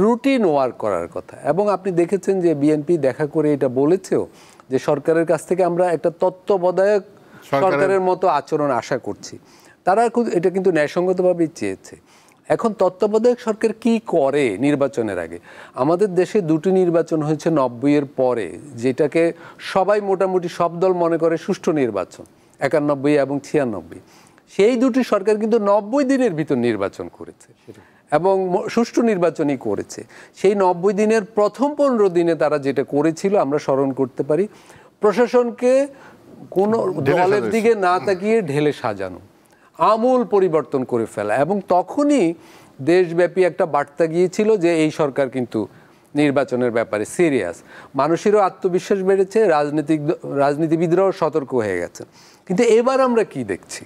রুটিন ওয়ার্ক করার কথা। এবং আপনি দেখেছেন যে বিএনপি দেখা করে এটা বলেছেও যে সরকারের কাছ থেকে আমরা একটা তত্ত্বাবধায়ক সরকারের মতো আচরণ আশা করছি। তারা এটা কিন্তু ন্যায়সঙ্গতভাবেই চেয়েছে। এখন তত্ত্বাবধায়ক সরকার কি করে নির্বাচনের আগে? আমাদের দেশে দুটি নির্বাচন হয়েছে 90-এর পরে, যেটাকে সবাই মোটামুটি সব দল মনে করে সুষ্ঠু নির্বাচন, 91 এবং 96। সেই দুটি সরকার কিন্তু 90 দিনের ভিতর নির্বাচন করেছে এবং সুষ্ঠু নির্বাচনই করেছে। সেই 90 দিনের প্রথম 15 দিনে তারা যেটা করেছিল আমরা স্মরণ করতে পারি, প্রশাসনকে কোনো দলের দিকে না তাকিয়ে ঢেলে সাজানো, আমূল পরিবর্তন করে ফেলা। এবং তখনই দেশব্যাপী একটা বার্তা গিয়েছিল যে এই সরকার কিন্তু নির্বাচনের ব্যাপারে সিরিয়াস। মানুষেরও আত্মবিশ্বাস বেড়েছে, রাজনীতিবিদরাও সতর্ক হয়ে গেছে। কিন্তু এবার আমরা কি দেখছি?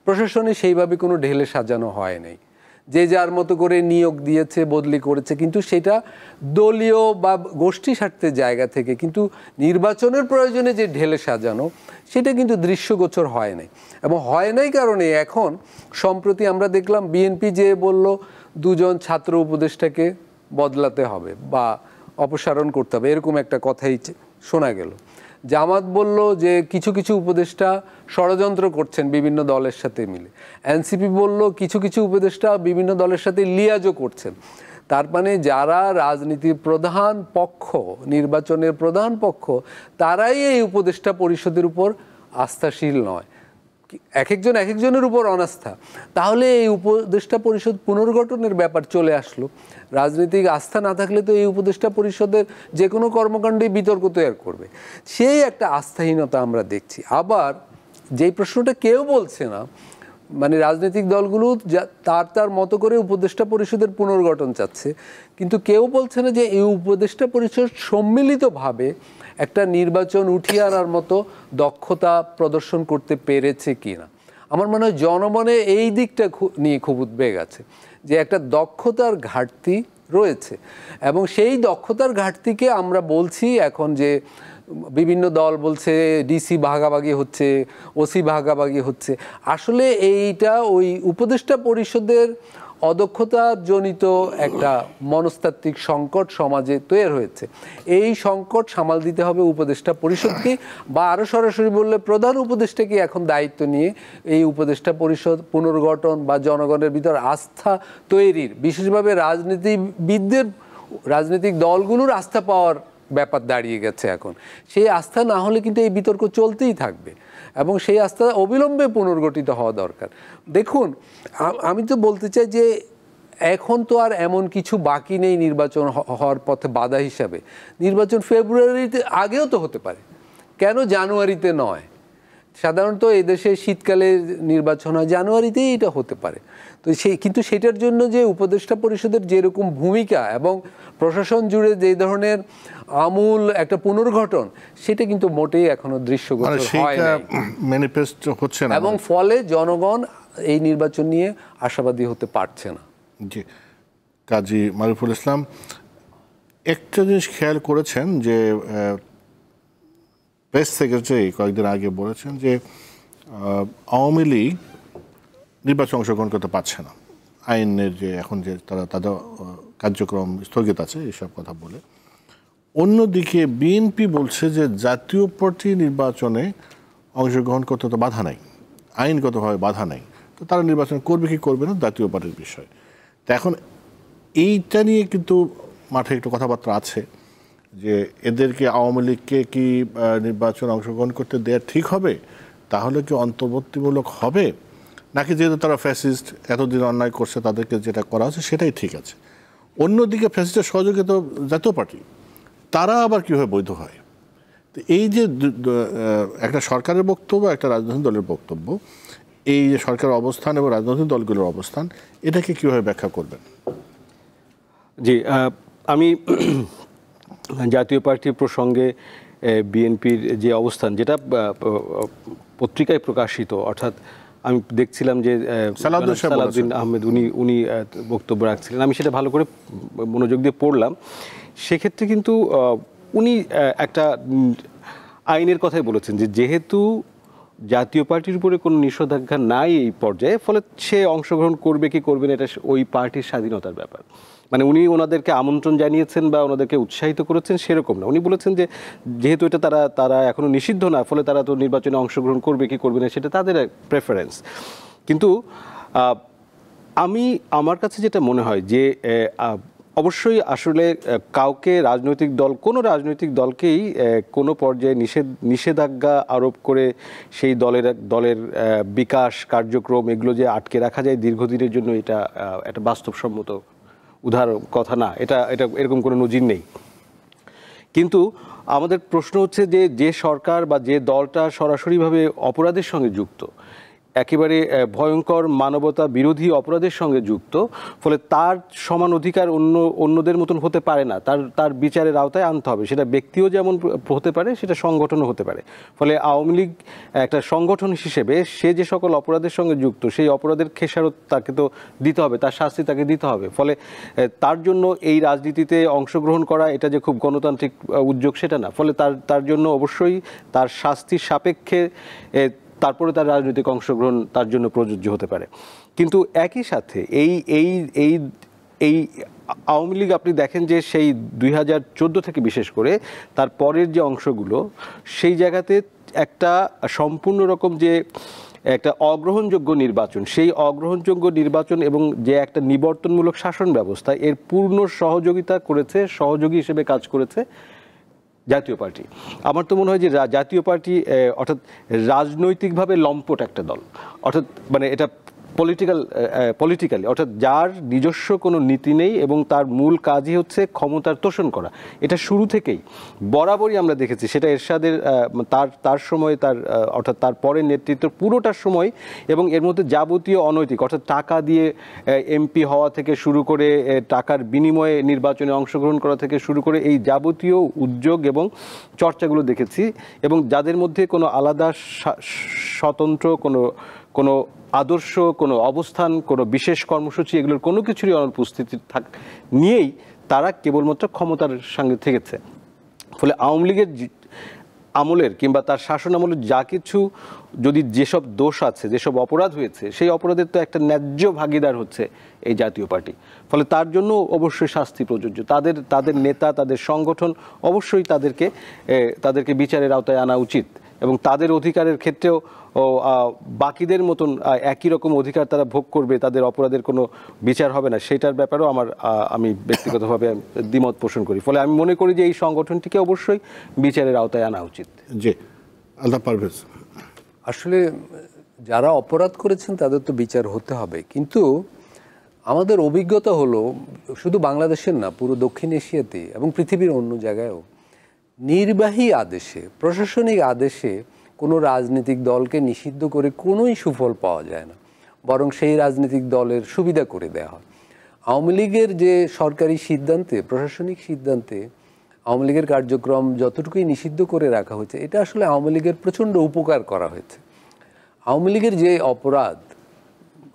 প্রশাসনে সেইভাবে কোনো ঢেলে সাজানো হয় নাই, যে যার মতো করে নিয়োগ দিয়েছে, বদলি করেছে, কিন্তু সেটা দলীয় বা গোষ্ঠী স্বার্থের জায়গা থেকে। কিন্তু নির্বাচনের প্রয়োজনে যে ঢেলে সাজানো, সেটা কিন্তু দৃশ্যগোচর হয় নাই। এবং হয় নাই কারণে এখন সম্প্রতি আমরা দেখলাম বিএনপি যে বলল 2 জন ছাত্র উপদেষ্টাকে বদলাতে হবে বা অপসারণ করতে হবে, এরকম একটা কথাই শোনা গেল। জামাত বলল যে কিছু কিছু উপদেষ্টা ষড়যন্ত্র করছেন বিভিন্ন দলের সাথে মিলে। এনসিপি বলল কিছু কিছু উপদেষ্টা বিভিন্ন দলের সাথে লিয়াজও করছেন। তার মানে যারা রাজনীতির প্রধান পক্ষ, নির্বাচনের প্রধান পক্ষ, তারাই এই উপদেষ্টা পরিষদের উপর আস্থাশীল নয়, এক একজনের উপর অনাস্থা। তাহলে এই উপদেষ্টা পরিষদ পুনর্গঠনের ব্যাপার চলে আসলো। রাজনৈতিক আস্থা না থাকলে তো এই উপদেষ্টা পরিষদের যে কোনো কর্মকাণ্ডে বিতর্ক তৈরি করবে। সেই একটা আস্থাহীনতা আমরা দেখছি। আবার যেই প্রশ্নটা কেউ বলছে না, মানে রাজনৈতিক দলগুলো তার মতো করে উপদেষ্টা পরিষদের পুনর্গঠন চাচ্ছে, কিন্তু কেউ বলছে না যে এই উপদেষ্টা পরিষদ সম্মিলিতভাবে একটা নির্বাচন উঠিয়ে আনার মতো দক্ষতা প্রদর্শন করতে পেরেছে কিনা। আমার মনে হয় জনমনে এই দিকটা নিয়ে খুব উদ্বেগ আছে, যে একটা দক্ষতার ঘাটতি রয়েছে। এবং সেই দক্ষতার ঘাটতিকে আমরা বলছি এখন যে বিভিন্ন দল বলছে ডিসি ভাগাভাগি হচ্ছে, ওসি ভাগাভাগি হচ্ছে। আসলে এইটা ওই উপদেষ্টা পরিষদের অদক্ষতাজনিত একটা মনস্তাত্ত্বিক সংকট সমাজে তৈরি হয়েছে। এই সংকট সামাল দিতে হবে উপদেষ্টা পরিষদকে, বা আরও সরাসরি বললে প্রধান উপদেষ্টাকে এখন দায়িত্ব নিয়ে এই উপদেষ্টা পরিষদ পুনর্গঠন বা জনগণের ভিতর আস্থা তৈরির, বিশেষভাবে রাজনৈতিক দলগুলোর আস্থা পাওয়ার ব্যাপার দাঁড়িয়ে গেছে এখন। সেই আস্থা না হলে কিন্তু এই বিতর্ক চলতেই থাকবে এবং সেই আস্থা অবিলম্বে পুনর্গঠিত হওয়া দরকার। দেখুন, আমি তো বলতে চাই যে এখন তো আর এমন কিছু বাকি নেই নির্বাচন হওয়ার পথে বাধা হিসাবে। নির্বাচন ফেব্রুয়ারিতে আগেও তো হতে পারে, কেন জানুয়ারিতে নয়? সাধারণত এদেশে শীতকালে নির্বাচন হয়, জানুয়ারিতেই এটা হতে পারে। তো কিন্তু সেটার জন্য যে উপদেষ্টা পরিষদের যেরকম ভূমিকা এবং প্রশাসন জুড়ে যে ধরনের আমূল একটা পুনর্গঠন, সেটা কিন্তু মোটেই এখনো দৃশ্যগোচর হয় না, ম্যানিফেস্ট হচ্ছে না, এবং ফলে জনগণ এই নির্বাচন নিয়ে আশাবাদী হতে পারছে না। জি, কাজী মারুফুল ইসলাম, একটা জিনিস খেয়াল করেছেন যে প্রেস সেক্রেটারি কয়েকদিন আগে বলেছেন যে আওয়ামী লীগ নির্বাচন অংশগ্রহণ করতে পারছে না, আইনের যে এখন যে তাদের কার্যক্রম স্থগিত আছে, এইসব কথা বলে। অন্যদিকে বিএনপি বলছে যে জাতীয় পার্টি নির্বাচনে অংশগ্রহণ করতে তো বাধা নাই, আইনগতভাবে বাধা নাই, তো তারা নির্বাচন করবে কি করবে না জাতীয় পার্টির বিষয়। তো এখন এইটা নিয়ে কিন্তু মাঠে একটু কথাবার্তা আছে যে এদেরকে, আওয়ামী লীগকে কি নির্বাচন অংশগ্রহণ করতে দেওয়া ঠিক হবে? তাহলে কি অন্তর্বর্তীমূলক হবে, নাকি যেহেতু তারা ফ্যাসিস্ট, এতদিন অন্যায় করছে, তাদেরকে যেটা করা হচ্ছে সেটাই ঠিক আছে? অন্যদিকে ফ্যাসিস্টের সহযোগিত জাতীয় পার্টি, তারা আবার কীভাবে বৈধ হয়? তো এই যে একটা সরকারের বক্তব্য, একটা রাজনৈতিক দলের বক্তব্য, এই যে সরকারের অবস্থান এবং রাজনৈতিক দলগুলোর অবস্থান, এটাকে কীভাবে ব্যাখ্যা করবেন? জি, আমি জাতীয় পার্টির প্রসঙ্গে বিএনপির যে অবস্থান, যেটা পত্রিকায় প্রকাশিত, অর্থাৎ আমি দেখছিলাম যে সালাউদ্দিন আহমেদ উনি বক্তব্য রাখছিলেন, আমি সেটা ভালো করে মনোযোগ দিয়ে পড়লাম। সেক্ষেত্রে কিন্তু উনি একটা আইনের কথাই বলেছেন যে যেহেতু জাতীয় পার্টির উপরে কোনো নিষেধাজ্ঞা নাই এই পর্যায়ে, ফলে সে অংশগ্রহণ করবে কি করবে না এটা ওই পার্টির স্বাধীনতার ব্যাপার। মানে উনি ওনাদেরকে আমন্ত্রণ জানিয়েছেন বা ওনাদেরকে উৎসাহিত করেছেন সেরকম না। উনি বলেছেন যে যেহেতু এটা তারা এখনো নিষিদ্ধ না, ফলে তারা তো নির্বাচনে অংশগ্রহণ করবে কি করবে না সেটা তাদের প্রেফারেন্স। কিন্তু আমার কাছে যেটা মনে হয় যে অবশ্যই আসলে কাউকে রাজনৈতিক দল, কোনো রাজনৈতিক দলকেই কোনো পর্যায়ে নিষেধাজ্ঞা আরোপ করে সেই দলের বিকাশ কার্যক্রম এগুলো যে আটকে রাখা যায় দীর্ঘদিনের জন্য, এটা একটা বাস্তবসম্মত উদাহরণ কথা না, এটা এরকম কোনো নজির নেই। কিন্তু আমাদের প্রশ্ন হচ্ছে যে সরকার বা যে দলটা সরাসরিভাবে অপরাধের সঙ্গে যুক্ত, একেবারে ভয়ঙ্কর মানবতা বিরোধী অপরাধের সঙ্গে যুক্ত, ফলে তার সমান অধিকার অন্যদের মতন হতে পারে না, তার বিচারের আওতায় আনতে হবে। সেটা ব্যক্তিও যেমন হতে পারে, সেটা সংগঠনও হতে পারে। ফলে আওয়ামী লীগ একটা সংগঠন হিসেবে সে যে সকল অপরাধের সঙ্গে যুক্ত, সেই অপরাধের খেসারত তাকে তো দিতে হবে, তার শাস্তি তাকে দিতে হবে। ফলে তার জন্য এই রাজনীতিতে অংশগ্রহণ করা এটা যে খুব গণতান্ত্রিক উদ্যোগ সেটা না। ফলে তার জন্য অবশ্যই তার শাস্তির সাপেক্ষে তারপরে তার রাজনৈতিক অংশগ্রহণ তার জন্য প্রযোজ্য হতে পারে। কিন্তু একই সাথে এই আওয়ামী লীগ আপনি দেখেন যে সেই 2014 থেকে বিশেষ করে তার পরের যে অংশগুলো, সেই জায়গাতে একটা সম্পূর্ণ রকম যে একটা অগ্রহণযোগ্য নির্বাচন, সেই অগ্রহণযোগ্য নির্বাচন এবং যে একটা নিবর্তনমূলক শাসন ব্যবস্থা, এর পূর্ণ সহযোগিতা করেছে, সহযোগী হিসেবে কাজ করেছে জাতীয় পার্টি। আমার তো মনে হয় যে জাতীয় পার্টি অর্থাৎ রাজনৈতিকভাবে লম্পট একটা দল, অর্থাৎ মানে এটা পলিটিক্যালি অর্থাৎ যার নিজস্ব কোনো নীতি নেই এবং তার মূল কাজই হচ্ছে ক্ষমতার তোষণ করা। এটা শুরু থেকেই বরাবরই আমরা দেখেছি, সেটা এরশাদের তার সময় অর্থাৎ তার পরের নেতৃত্ব পুরোটার সময়, এবং এর মধ্যে যাবতীয় অনৈতিক অর্থাৎ টাকা দিয়ে এমপি হওয়া থেকে শুরু করে টাকার বিনিময়ে নির্বাচনে অংশগ্রহণ করা থেকে শুরু করে এই যাবতীয় উদ্যোগ এবং চর্চাগুলো দেখেছি, এবং যাদের মধ্যে কোনো আলাদা স্বতন্ত্র কোনো আদর্শ, কোনো অবস্থান, কোনো বিশেষ কর্মসূচি এগুলোর কোনো কিছুরই অনুপস্থিতি নিয়েই তারা কেবলমাত্র ক্ষমতার সঙ্গে থেকেছে। ফলে আওয়ামী লীগের আমলের কিংবা তার শাসন আমলের যা কিছু যদি যেসব দোষ আছে, যেসব অপরাধ হয়েছে, সেই অপরাধের তো একটা ন্যায্য ভাগিদার হচ্ছে এই জাতীয় পার্টি। ফলে তার জন্য অবশ্যই শাস্তি প্রযোজ্য। তাদের নেতা, তাদের সংগঠন অবশ্যই তাদেরকে বিচারের আওতায় আনা উচিত, এবং তাদের অধিকারের ক্ষেত্রেও বাকিদের মতন একই রকম অধিকার তারা ভোগ করবে, তাদের অপরাধের কোনো বিচার হবে না, সেটার ব্যাপারেও আমি ব্যক্তিগতভাবে দ্বিমত পোষণ করি। ফলে আমি মনে করি যে এই সংগঠনটিকে অবশ্যই বিচারের আওতায় আনা উচিত। জি, আল্লাহ পারভেজ। আসলে যারা অপরাধ করেছেন তাদের তো বিচার হতে হবে, কিন্তু আমাদের অভিজ্ঞতা হলো শুধু বাংলাদেশের না, পুরো দক্ষিণ এশিয়াতে এবং পৃথিবীর অন্য জায়গায়ও নির্বাহী আদেশে, প্রশাসনিক আদেশে কোনো রাজনৈতিক দলকে নিষিদ্ধ করে কোনোই সুফল পাওয়া যায় না, বরং সেই রাজনৈতিক দলের সুবিধা করে দেওয়া হয়। আওয়ামী লীগের যে সরকারি সিদ্ধান্তে, প্রশাসনিক সিদ্ধান্তে আওয়ামী লীগের কার্যক্রম যতটুকুই নিষিদ্ধ করে রাখা হয়েছে, এটা আসলে আওয়ামী লীগের প্রচণ্ড উপকার করা হয়েছে। আওয়ামী লীগের যে অপরাধ,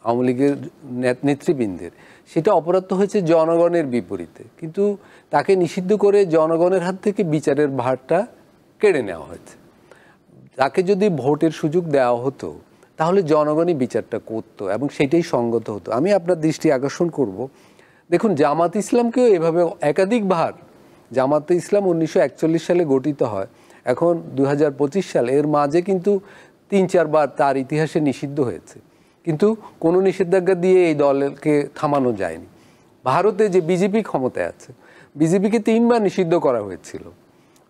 আওয়ামী লীগের নেতৃবৃন্দের, সেটা অপরাধ তো হয়েছে জনগণের বিপরীতে, কিন্তু তাকে নিষিদ্ধ করে জনগণের হাত থেকে বিচারের ভারটা কেড়ে নেওয়া হয়েছে। তাকে যদি ভোটের সুযোগ দেওয়া হতো তাহলে জনগণই বিচারটা করতো এবং সেটাই সঙ্গত হতো। আমি আপনার দৃষ্টি আকর্ষণ করব, দেখুন জামাত ইসলামকেও এভাবে একাধিকবার, জামাতে ইসলাম 1941 সালে গঠিত হয়, এখন 2025 সালে, এর মাঝে কিন্তু 3-4 বার তার ইতিহাসে নিষিদ্ধ হয়েছে, কিন্তু কোনো নিষেধাজ্ঞা দিয়ে এই দলকে থামানো যায়নি। ভারতে যে বিজেপি ক্ষমতায় আছে, বিজেপিকে 3 বার নিষিদ্ধ করা হয়েছিল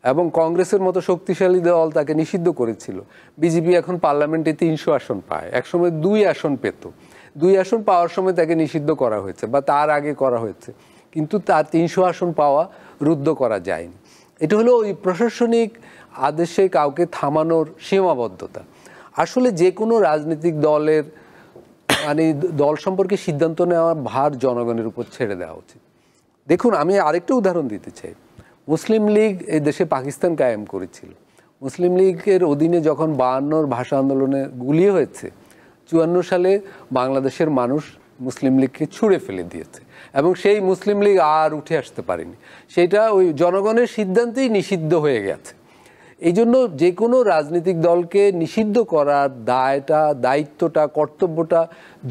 এবং কংগ্রেসের মতো শক্তিশালী দল তাকে নিষিদ্ধ করেছিল। বিজেপি এখন পার্লামেন্টে 300 আসন পায়, একসময় 2 আসন পেত, 2 আসন পাওয়ার সময় তাকে নিষিদ্ধ করা হয়েছে বা তার আগে করা হয়েছে, কিন্তু তার 300 আসন পাওয়া রুদ্ধ করা যায়নি। এটা হলো ওই প্রশাসনিক আদেশে কাউকে থামানোর সীমাবদ্ধতা। আসলে যে কোনো রাজনৈতিক দলের দল সম্পর্কে সিদ্ধান্ত নেওয়ার ভার জনগণের উপর ছেড়ে দেওয়া উচিত। দেখুন, আমি আরেকটা উদাহরণ দিতে চাই। মুসলিম লীগ এই দেশে পাকিস্তান কায়েম করেছিল। মুসলিম লীগের অধীনে যখন 52 ভাষা আন্দোলনে গুলি হয়েছে, 54 সালে বাংলাদেশের মানুষ মুসলিম লীগকে ছুঁড়ে ফেলে দিয়েছে এবং সেই মুসলিম লীগ আর উঠে আসতে পারেনি। সেটা ওই জনগণের সিদ্ধান্তেই নিষিদ্ধ হয়ে গেছে। এই জন্য যে কোনো রাজনৈতিক দলকে নিষিদ্ধ করার দায়িত্বটা, কর্তব্যটা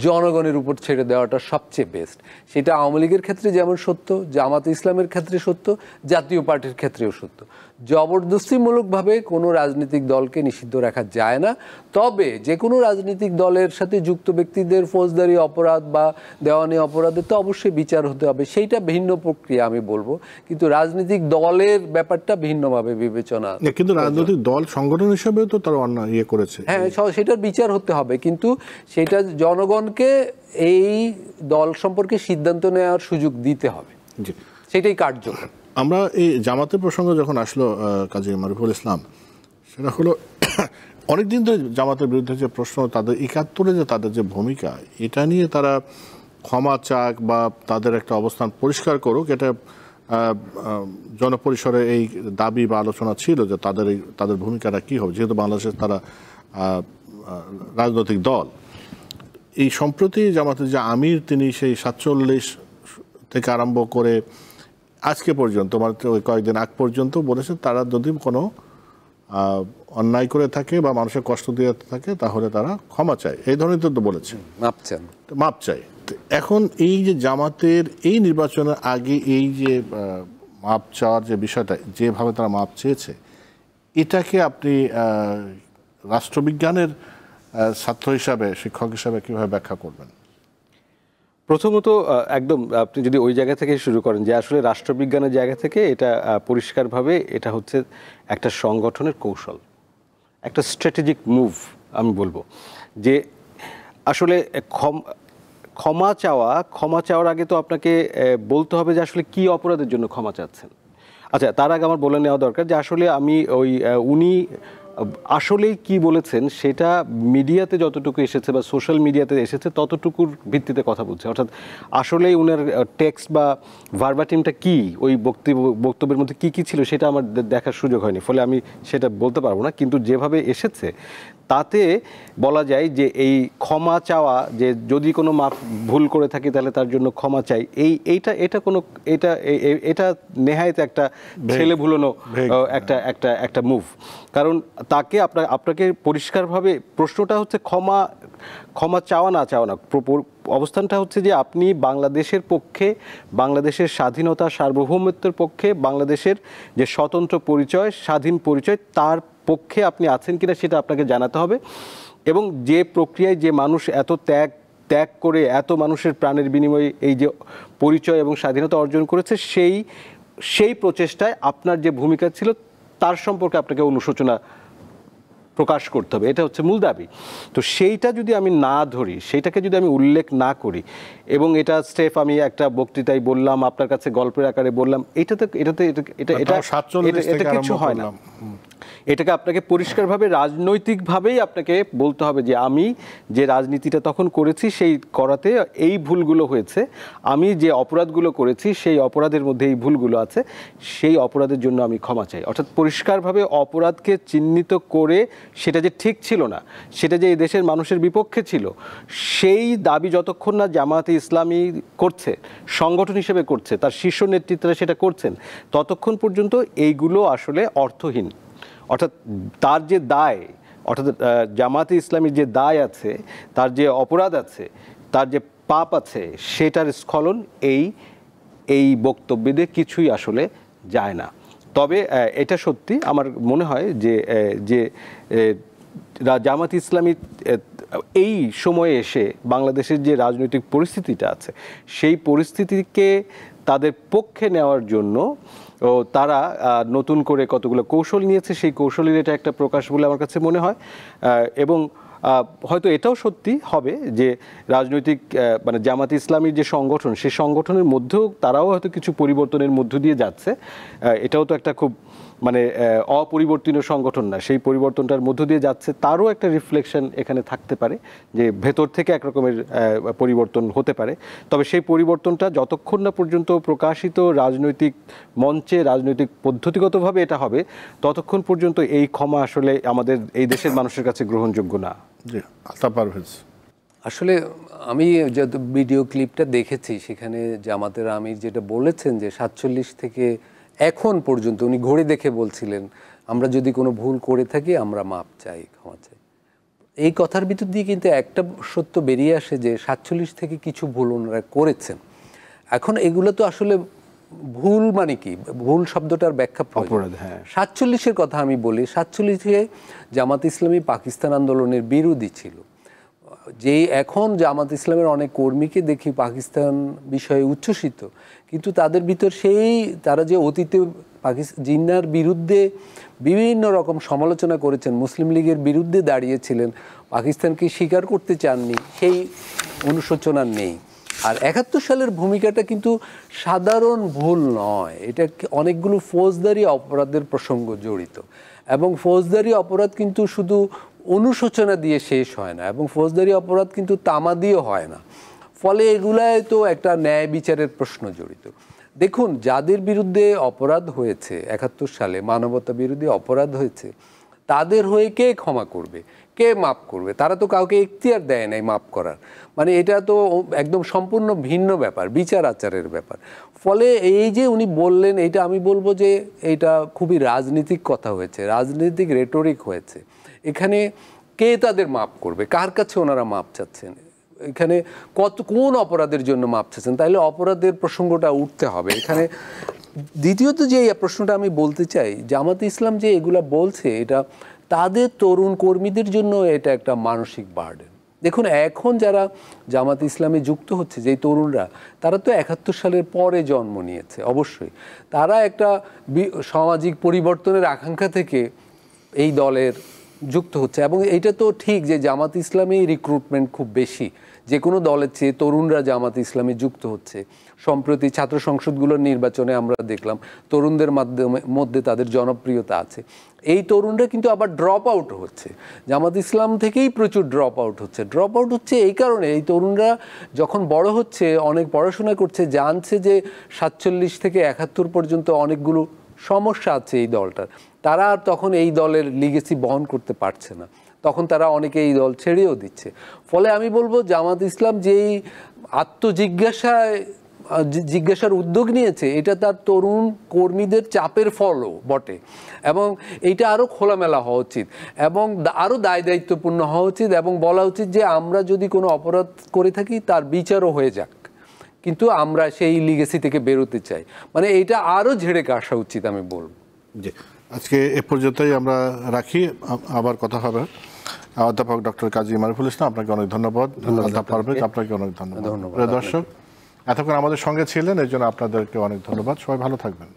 জনগণের উপর ছেড়ে দেওয়াটা সবচেয়ে বেস্ট। সেটা আওয়ামী লীগের ক্ষেত্রে যেমন সত্য, জামাতে ইসলামের ক্ষেত্রে সত্য, জাতীয় পার্টির ক্ষেত্রেও সত্য। জবরদস্তিমূলকভাবে কোনো রাজনৈতিক দলকে নিষিদ্ধ রাখা যায় না। তবে যে কোনো রাজনৈতিক দলের সাথে যুক্ত ব্যক্তিদের ফৌজদারি অপরাধ বা দেওয়ানি অপরাধে তো অবশ্যই বিচার হতে হবে, সেইটা ভিন্ন প্রক্রিয়া আমি বলবো। কিন্তু রাজনৈতিক দলের ব্যাপারটা ভিন্নভাবে বিবেচনা। কিন্তু রাজনৈতিক দল সংগঠন হিসেবেও তো তারা অন্যায় করেছে। হ্যাঁ, সেটার বিচার হতে হবে, কিন্তু সেটা জনগণকে এই দল সম্পর্কে সিদ্ধান্ত নেওয়ার সুযোগ দিতে হবে, সেটাই কার্যকর। আমরা এই জামাতের প্রসঙ্গ যখন আসলো কাজী মারুফুল ইসলাম, সেটা হলো অনেকদিন ধরে জামাতের বিরুদ্ধে যে প্রশ্ন, তাদের ৭১-এ যে তাদের যে ভূমিকা, এটা নিয়ে তারা ক্ষমা চাক বা তাদের একটা অবস্থান পরিষ্কার করুক, এটা জনপরিসরে এই দাবি বা আলোচনা ছিল যে তাদের ভূমিকাটা কী হবে, যেহেতু বাংলাদেশের তারা রাজনৈতিক দল। এই সম্প্রতি জামাতের যে আমির, তিনি সেই ৪৭ থেকে আরম্ভ করে আজকে পর্যন্ত, মানে ওই কয়েকদিন আগ পর্যন্ত বলেছে তারা যদি কোনো অন্যায় করে থাকে বা মানুষের কষ্ট দিয়ে থাকে তাহলে তারা ক্ষমা চায়, এই ধরনের তো বলেছে, মাপ চায়। এখন এই যে জামাতের এই নির্বাচনের আগে এই যে মাপ চাওয়ার যে বিষয়টা, যেভাবে তারা মাপ চেয়েছে, এটাকে আপনি রাষ্ট্রবিজ্ঞানের ছাত্র হিসাবে, শিক্ষক হিসাবে কীভাবে ব্যাখ্যা করবেন? প্রথমত একদম আপনি যদি ওই জায়গা থেকে শুরু করেন যে আসলে রাষ্ট্রবিজ্ঞানের জায়গা থেকে এটা পরিষ্কারভাবে এটা হচ্ছে একটা সংগঠনের কৌশল, একটা স্ট্র্যাটেজিক মুভ। আমি বলবো যে আসলে ক্ষমা চাওয়ার আগে তো আপনাকে বলতে হবে যে আসলে কি অপরাধের জন্য ক্ষমা চাচ্ছেন। আচ্ছা, তার আগে আমার বলে নেওয়া দরকার যে আসলে আমি উনি আসলেই কি বলেছেন সেটা মিডিয়াতে যতটুকু এসেছে বা সোশ্যাল মিডিয়াতে এসেছে ততটুকুর ভিত্তিতে কথা বলছে। অর্থাৎ আসলেই উনার টেক্সট বা ভার্বাটিমটা কি, ওই বক্তব্যের মধ্যে কি কি ছিল সেটা আমার দেখার সুযোগ হয়নি, ফলে আমি সেটা বলতে পারবো না। কিন্তু যেভাবে এসেছে তাতে বলা যায় যে এই ক্ষমা চাওয়া, যে যদি কোনো ভুল করে থাকি তাহলে তার জন্য ক্ষমা চাই, এটা নেহায়েত একটা ছেলে ভুলানো একটা মুভ। কারণ তাকে আপনাকে পরিষ্কারভাবে প্রশ্নটা হচ্ছে ক্ষমা চাওয়া না চাওয়া না, অবস্থানটা হচ্ছে যে আপনি বাংলাদেশের পক্ষে, বাংলাদেশের স্বাধীনতা সার্বভৌমত্বের পক্ষে, বাংলাদেশের যে স্বতন্ত্র পরিচয়, স্বাধীন পরিচয়, তার পক্ষে আপনি আছেন কিনা সেটা আপনাকে জানাতে হবে। এবং যে প্রক্রিয়ায় যে মানুষ এত ত্যাগ করে এত মানুষের প্রাণের বিনিময়ে এই যে পরিচয় এবং স্বাধীনতা অর্জন করেছে, সেই প্রচেষ্টায় আপনার যে ভূমিকা ছিল তার সম্পর্কে আপনাকে অনুশোচনা প্রকাশ করতে হবে, এটা হচ্ছে মূল দাবি। তো সেইটা যদি আমি না ধরি, সেইটাকে যদি আমি উল্লেখ না করি, এবং এটা স্টেফ আমি একটা বক্তৃতায় বললাম, আপনার কাছে গল্পের আকারে বললাম, এটা কিছু হয় না। এটাকে আপনাকে পরিষ্কারভাবে রাজনৈতিকভাবেই আপনাকে বলতে হবে যে আমি যে রাজনীতিটা তখন করেছি সেই করাতে এই ভুলগুলো হয়েছে, আমি যে অপরাধগুলো করেছি সেই অপরাধের মধ্যে এই ভুলগুলো আছে, সেই অপরাধের জন্য আমি ক্ষমা চাই। অর্থাৎ পরিষ্কারভাবে অপরাধকে চিহ্নিত করে সেটা যে ঠিক ছিল না, সেটা যে এই দেশের মানুষের বিপক্ষে ছিল, সেই দাবি যতক্ষণ না জামায়াতে ইসলামী করছে, সংগঠন হিসেবে করছে, তার শীর্ষ নেতৃত্বরা সেটা করছেন, ততক্ষণ পর্যন্ত এইগুলো আসলে অর্থহীন। অর্থাৎ তার যে দায়, অর্থাৎ জামায়াতে ইসলামীর যে দায় আছে, তার যে অপরাধ আছে, তার যে পাপ আছে, সেটার স্খলন এই বক্তব্যে কিছুই আসলে যায় না। তবে এটা সত্যি আমার মনে হয় যে জামায়াতে ইসলামী এই সময়ে এসে বাংলাদেশের যে রাজনৈতিক পরিস্থিতিটা আছে, সেই পরিস্থিতিকে তাদের পক্ষে নেওয়ার জন্য তারা নতুন করে কতগুলো কৌশল নিয়েছে, সেই কৌশলের এটা একটা প্রকাশ বলে আমার কাছে মনে হয়। এবং হয়তো এটাও সত্যি হবে যে রাজনৈতিক মানে জামায়াতে ইসলামীর যে সংগঠন, সেই সংগঠনের মধ্যেও তারাও হয়তো কিছু পরিবর্তনের মধ্য দিয়ে যাচ্ছে। এটাও তো একটা খুব মানে অপরিবর্তনীয় সংগঠন না, সেই পরিবর্তনটার মধ্য দিয়ে যাচ্ছে, তারও একটা রিফ্লেকশন এখানে থাকতে পারে যে ভেতর থেকে একরকমের পরিবর্তন হতে পারে। তবে সেই পরিবর্তনটা যতক্ষণ না পর্যন্ত প্রকাশিত রাজনৈতিক মঞ্চে, রাজনৈতিক পদ্ধতিগতভাবে এটা হবে, ততক্ষণ পর্যন্ত এই ক্ষমা আসলে আমাদের এই দেশের মানুষের কাছে গ্রহণযোগ্য না। জি, আলতাফ পারভেজ। আসলে আমি যে ভিডিও ক্লিপটা দেখেছি, সেখানে জামাতের আমির যেটা বলেছেন যে ৪৭ থেকে এখন পর্যন্ত উনি ঘড়ি দেখে বলছিলেন আমরা যদি কোনো ভুল করে থাকি আমরা মাপ চাই, ক্ষমা চাই। এই কথার ভিতর দিয়ে কিন্তু একটা সত্য বেরিয়ে আসে যে 47 থেকে কিছু ভুল ওনারা করেছেন। এখন এগুলো তো আসলে ভুল মানে কি, ভুল শব্দটার ব্যাখ্যা অপরাধ, হ্যাঁ। 47-এর কথা আমি বলি, 47-এ জামাত ইসলামী পাকিস্তান আন্দোলনের বিরোধী ছিল। যেই এখন জামাত ইসলামের অনেক কর্মীকে দেখি পাকিস্তান বিষয়ে উচ্ছ্বসিত, কিন্তু তাদের ভিতর সেই তারা যে অতীতে জিন্নার বিরুদ্ধে বিভিন্ন রকম সমালোচনা করেছেন, মুসলিম লীগের বিরুদ্ধে দাঁড়িয়েছিলেন, পাকিস্তানকে স্বীকার করতে চাননি, সেই অনুশোচনা নেই। আর 71 সালের ভূমিকাটা কিন্তু সাধারণ ভুল নয়, এটা অনেকগুলো ফৌজদারি অপরাধের প্রসঙ্গ জড়িত, এবং ফৌজদারি অপরাধ কিন্তু শুধু অনুশোচনা দিয়ে শেষ হয় না, এবং ফৌজদারি অপরাধ কিন্তু তামা দিয়েও হয় না। ফলে এগুলায় তো একটা ন্যায় বিচারের প্রশ্ন জড়িত। দেখুন, যাদের বিরুদ্ধে অপরাধ হয়েছে 71 সালে, মানবতা বিরোধী অপরাধ হয়েছে, তাদের হয়ে কে ক্ষমা করবে, কে মাপ করবে? তারা তো কাউকে এখতিয়ার দেয় নাই মাপ করার। মানে এটা তো একদম সম্পূর্ণ ভিন্ন ব্যাপার, বিচার আচারের ব্যাপার। ফলে এই যে উনি বললেন, এটা আমি বলবো যে এটা খুবই রাজনীতিক কথা হয়েছে, রাজনৈতিক রেটরিক হয়েছে। এখানে কে তাদের মাপ করবে, কার কাছে ওনারা মাপ চাচ্ছেন, এখানে কোন অপরাধের জন্য মাপ চাচ্ছেন, তাইলে অপরাধের প্রসঙ্গটা উঠতে হবে এখানে। দ্বিতীয়ত যে প্রশ্নটা আমি বলতে চাই, জামাত ইসলাম যে এগুলা বলছে, এটা তাদের তরুণ কর্মীদের জন্য এটা একটা মানসিক বার্ডেন। দেখুন, এখন যারা জামাত ইসলামে যুক্ত হচ্ছে, যেই তরুণরা, তারা তো 71 সালের পরে জন্ম নিয়েছে। অবশ্যই তারা একটা সামাজিক পরিবর্তনের আকাঙ্ক্ষা থেকে এই দলের যুক্ত হচ্ছে, এবং এটা তো ঠিক যে জামাত ইসলামী রিক্রুটমেন্ট খুব বেশি, যে কোনো দলের চেয়ে তরুণরা জামাত ইসলামে যুক্ত হচ্ছে। সম্প্রতি ছাত্র সংসদগুলোর নির্বাচনে আমরা দেখলাম তরুণদের মধ্যে তাদের জনপ্রিয়তা আছে। এই তরুণরা কিন্তু আবার ড্রপ আউট হচ্ছে, জামাত ইসলাম থেকেই প্রচুর ড্রপ আউট হচ্ছে। এই কারণে এই তরুণরা যখন বড় হচ্ছে, অনেক পড়াশোনা করছে, জানছে যে 47 থেকে 71 পর্যন্ত অনেকগুলো সমস্যা আছে এই দলটার, তারা আর তখন এই দলের লিগেসি বহন করতে পারছে না, তখন তারা অনেকে এই দল ছেড়েও দিচ্ছে। ফলে আমি বলবো, জামাত ইসলাম যেই জিজ্ঞাসার উদ্যোগ নিয়েছে, এটা তার তরুণ কর্মীদের চাপের ফলও বটে, এবং এইটা আরও খোলামেলা হওয়া উচিত, এবং আরও দায়িত্বপূর্ণ হওয়া উচিত, এবং বলা উচিত যে আমরা যদি কোনো অপরাধ করে থাকি তার বিচারও হয়ে যাক, কিন্তু আমরা সেই লিগেসি থেকে বেরোতে চাই। মানে এইটা আরও ঝেড়ে কাশা উচিত আমি বলবো। জি, আজকে এ পর্যন্তই আমরা রাখি, আবার কথা হবে। অধ্যাপক ডক্টর কাজী মারুফুল ইসলাম, আপনাকে অনেক ধন্যবাদ। আপনাকে অনেক ধন্যবাদ। দর্শক, এতক্ষণ আমাদের সঙ্গে ছিলেন, এর জন্য আপনাদেরকে অনেক ধন্যবাদ। সবাই ভালো থাকবেন।